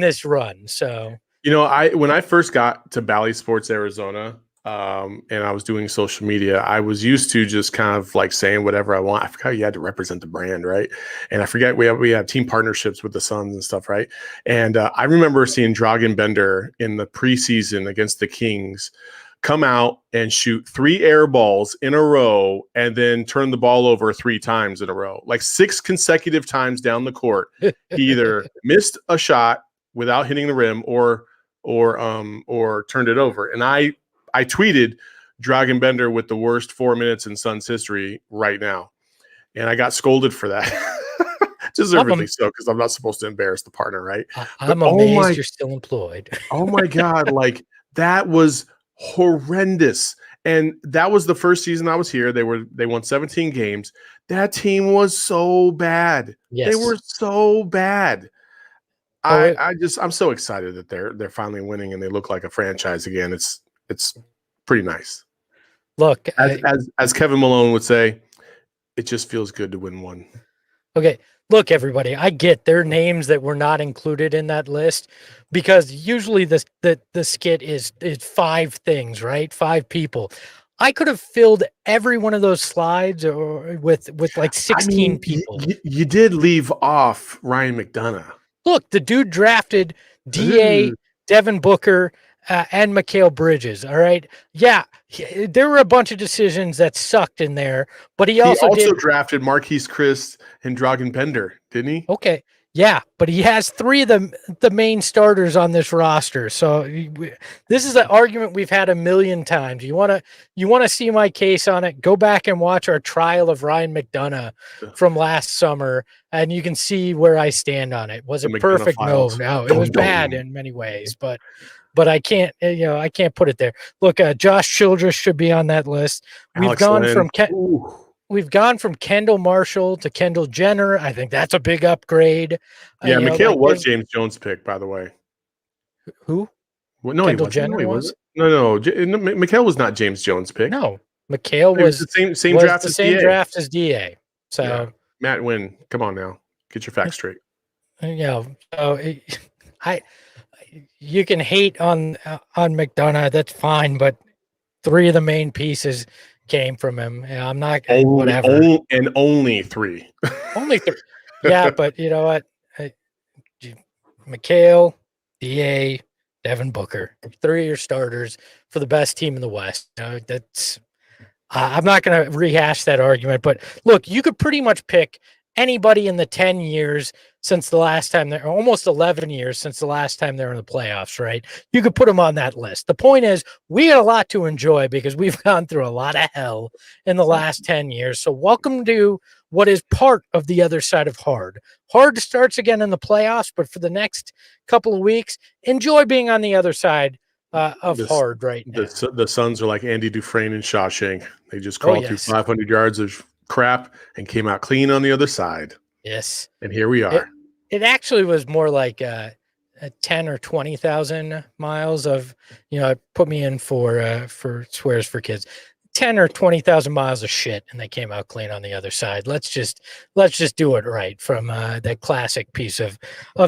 this run. So, you know, when I first got to Bally Sports Arizona, and I was doing social media, I was used to just kind of like saying whatever I want. I forgot you had to represent the brand, right? And I forget we have team partnerships with the Suns and stuff, right? And I remember seeing Dragan Bender in the preseason against the Kings come out and shoot 3 air balls in a row and then turn the ball over 3 times in a row, like 6 consecutive times down the court. He either missed a shot without hitting the rim or turned it over. And I tweeted Dragan Bender with the worst 4 minutes in Suns history right now. And I got scolded for that. Deservedly so, because I'm not supposed to embarrass the partner, right? I'm amazed you're still employed. Oh my God. Like, that was horrendous. And that was the first season I was here. They won 17 games. That team was so bad. Yes. They were so bad. I'm so excited that they're finally winning and they look like a franchise again. It's pretty nice. Look, as Kevin Malone would say, it just feels good to win one. Okay. Look, everybody, I get their names that were not included in that list, because usually the skit is 5 things, right? 5 people. I could have filled every one of those slides or with like 16 people. You did leave off Ryan McDonough. Look, the dude drafted DA, Devin Booker, and Mikhail Bridges. All right. Yeah. There were a bunch of decisions that sucked in there, but he also did. Drafted Marquise Chris and Dragan Bender, didn't he? Okay. Yeah, but he has 3 of the main starters on this roster. So this is an argument we've had a million times. You want to see my case on it? Go back and watch our trial of Ryan McDonough from last summer, and you can see where I stand on it. Was it perfect? No, it was bad in many ways, but I can't, I can't put it there. Look, Josh Childress should be on that list. We've gone from Kendall Marshall to Kendall Jenner. I think that's a big upgrade. Yeah, Mikhail was James Jones' pick, by the way. Who? Well, no, Kendall Jenner was. No. Mikhail was not James Jones' pick. No, Mikhail was the same draft as DA. So yeah. Matt Wynn, come on now, get your facts straight. You can hate on McDonough. That's fine, but 3 of the main pieces came from him. I'm not whatever. And only 3. Only 3. Yeah, but you know what? Mikhail, DA, Devin Booker, 3 of your starters for the best team in the West. That's I'm not going to rehash that argument, but look, you could pretty much pick anybody in the 10 years since the last time they're almost 11 years since the last time they're in the playoffs, right? You could put them on that list. The point is we got a lot to enjoy because we've gone through a lot of hell in the last 10 years. So welcome to what is part of the other side of hard. Hard starts again in the playoffs, but for the next couple of weeks, enjoy being on the other side of hard right now. The Suns are like Andy Dufresne and Shawshank. They just crawled through 500 yards of crap and came out clean on the other side. Yes. And here we are. It actually was more like 10 or 20,000 miles of, it put me in for swears for kids, 10 or 20,000 miles of shit. And they came out clean on the other side. Let's just do it right from that classic piece of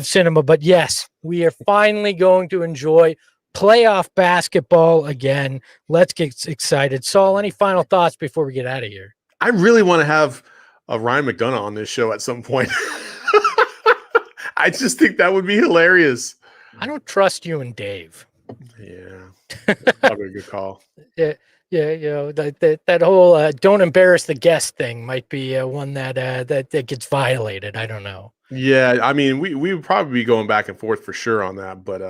cinema. But yes, we are finally going to enjoy playoff basketball again. Let's get excited. Saul, any final thoughts before we get out of here? I really want to have a Ryan McDonough on this show at some point. I just think that would be hilarious. I don't trust you and Dave. Yeah, probably a good call. Yeah, that whole don't embarrass the guest thing might be one that gets violated. I don't know. Yeah, I mean, we would probably be going back and forth for sure on that, but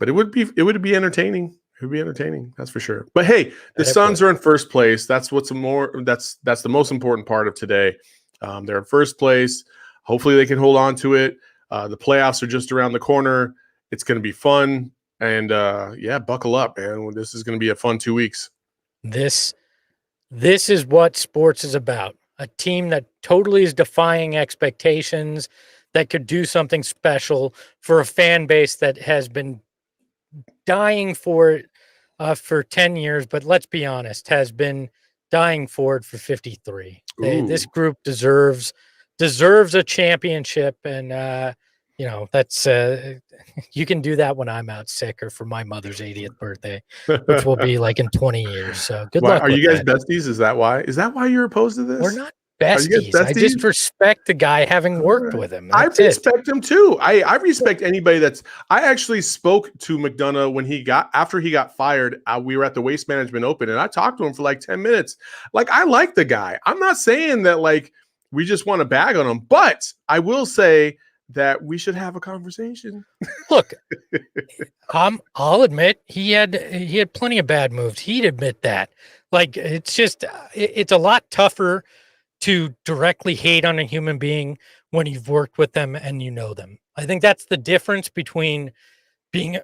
it would be entertaining. It would be entertaining, that's for sure. But hey, the Suns are in first place. That's that's the most important part of today. They're in first place. Hopefully they can hold on to it. The playoffs are just around the corner. It's going to be fun. And buckle up, man. This is going to be a fun 2 weeks. This is what sports is about. A team that totally is defying expectations, that could do something special for a fan base that has been dying for it for 10 years, but let's be honest, has been dying for it for 53. This group deserves a championship, and that's you can do that when I'm out sick or for my mother's 80th birthday, which will be like in 20 years. So good luck. Are you guys besties? Is that why you're opposed to this? We're not besties. I just respect the guy, having worked with him. I respect him too. I respect anybody I actually spoke to McDonough after he got fired. We were at the Waste Management Open and I talked to him for like 10 minutes. Like, I like the guy. I'm not saying that like we just want to bag on him, but I will say that we should have a conversation. Look, I'll admit he had plenty of bad moves. He'd admit that. Like, it's just, it's a lot tougher to directly hate on a human being when you've worked with them and you know them. I think that's the difference between being,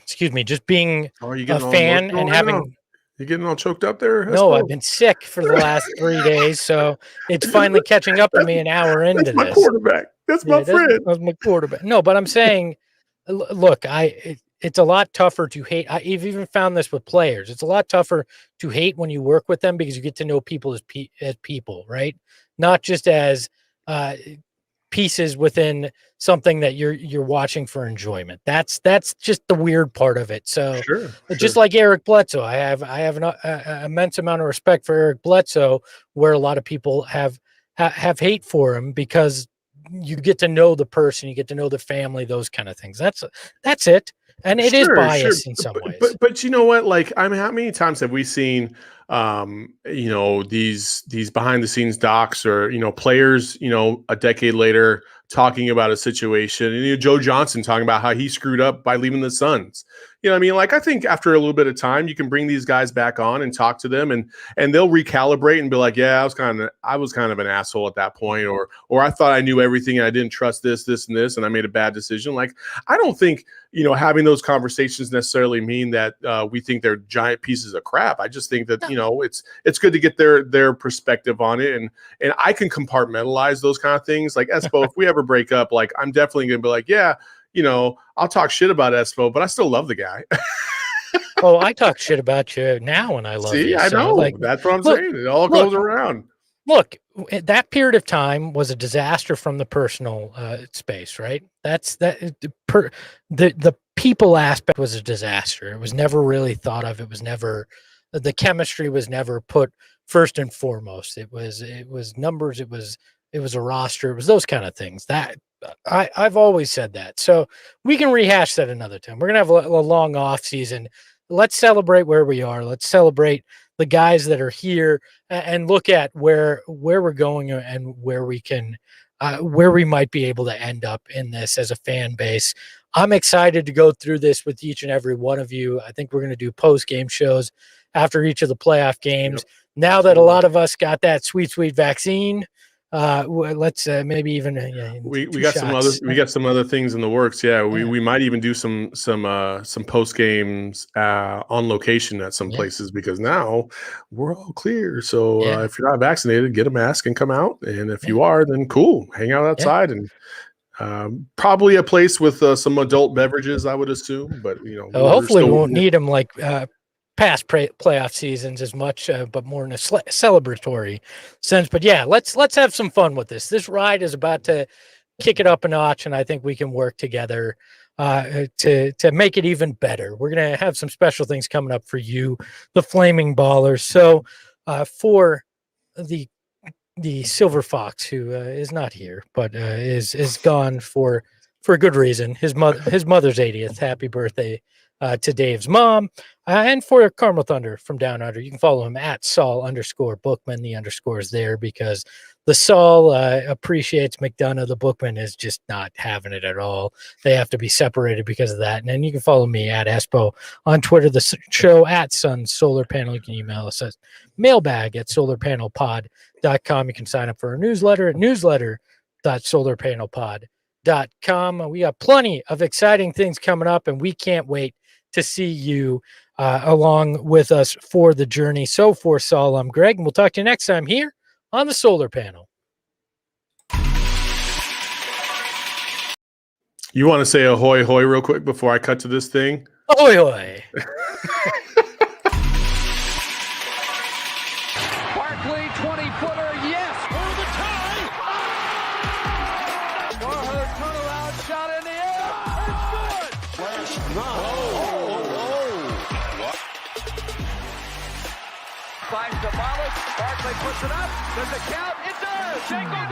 just being a fan and having. You getting all choked up there? No, I've been sick for the last 3 days, so it's finally catching up to me an hour into this. That's my quarterback. That's my friend. That's my quarterback. No, but I'm saying, look, it's a lot tougher to hate. I've even found this with players. It's a lot tougher to hate when you work with them because you get to know people as people, right? Not just as pieces within something that you're watching for enjoyment. That's just the weird part of it. So sure. Just like Eric Bledsoe, I have an immense amount of respect for Eric Bledsoe, where a lot of people have hate for him because you get to know the person, you get to know the family, those kind of things. That's it. And it is biased in some ways. But you know what? Like, I mean, how many times have we seen, these behind the scenes docs or, players, a decade later talking about a situation, and Joe Johnson talking about how he screwed up by leaving the Suns. You know what I mean? Like, I think after a little bit of time, you can bring these guys back on and talk to them, and they'll recalibrate and be like, yeah, I was kind of an asshole at that point, or I thought I knew everything and I didn't trust this, and this, and I made a bad decision. Like, I don't think, having those conversations necessarily mean that we think they're giant pieces of crap. I just think that, it's good to get their perspective on it. And I can compartmentalize those kind of things. Like, Espo, if we ever break up, like, I'm definitely going to be like, yeah, I'll talk shit about Espo, but I still love the guy. Oh, I talk shit about you now and I love you. I know. Like, that's what I'm saying. It all goes around. Look, that period of time was a disaster from the personal space, right? The people aspect was a disaster. It was never really thought of. It was never, the chemistry was never put first and foremost. It was numbers. It was a roster. It was those kind of things. That I've always said that. So we can rehash that another time. We're gonna have a long off season. Let's celebrate where we are. Let's celebrate the guys that are here and look at where we're going and where we can, where we might be able to end up in this as a fan base. I'm excited to go through this with each and every one of you. I think we're going to do post-game shows after each of the playoff games. Yep. Now that a lot of us got that sweet vaccine, let's maybe even we got some other things in the works. We might even do some post games on location at some places, because now we're all clear. So if you're not vaccinated, get a mask and come out, and if you are, then cool, hang out outside and probably a place with some adult beverages, I would assume. But hopefully we won't need them like past playoff seasons as much, but more in a celebratory sense. But yeah, let's have some fun with this. This ride is about to kick it up a notch, and I think we can work together to make it even better. We're gonna have some special things coming up for you, the Flaming Ballers. So for the Silver Fox, who is not here but is gone for a good reason. His mother's 80th. Happy birthday to Dave's mom, and for Carmel Thunder from Down Under. You can follow him at Saul_Bookman. The underscore is there because the Saul appreciates McDonough. The Bookman is just not having it at all. They have to be separated because of that. And then you can follow me at Espo on Twitter, the show at Sun Solar Panel. You can email us at mailbag@solarpanelpod.com. You can sign up for our newsletter at newsletter.solarpanelpod.com. We got plenty of exciting things coming up, and we can't wait to see you along with us for the journey. So for Saul, I'm Greg, and we'll talk to you next time here on the Solar Panel. You want to say ahoy hoy real quick before I cut to this thing? Ahoy hoy. Barkley, 20-footer, yes, for the tie. For her turnaround shot in the air. It's good. Flash, finds the Barkley puts it up. Does it count? It does. Jacob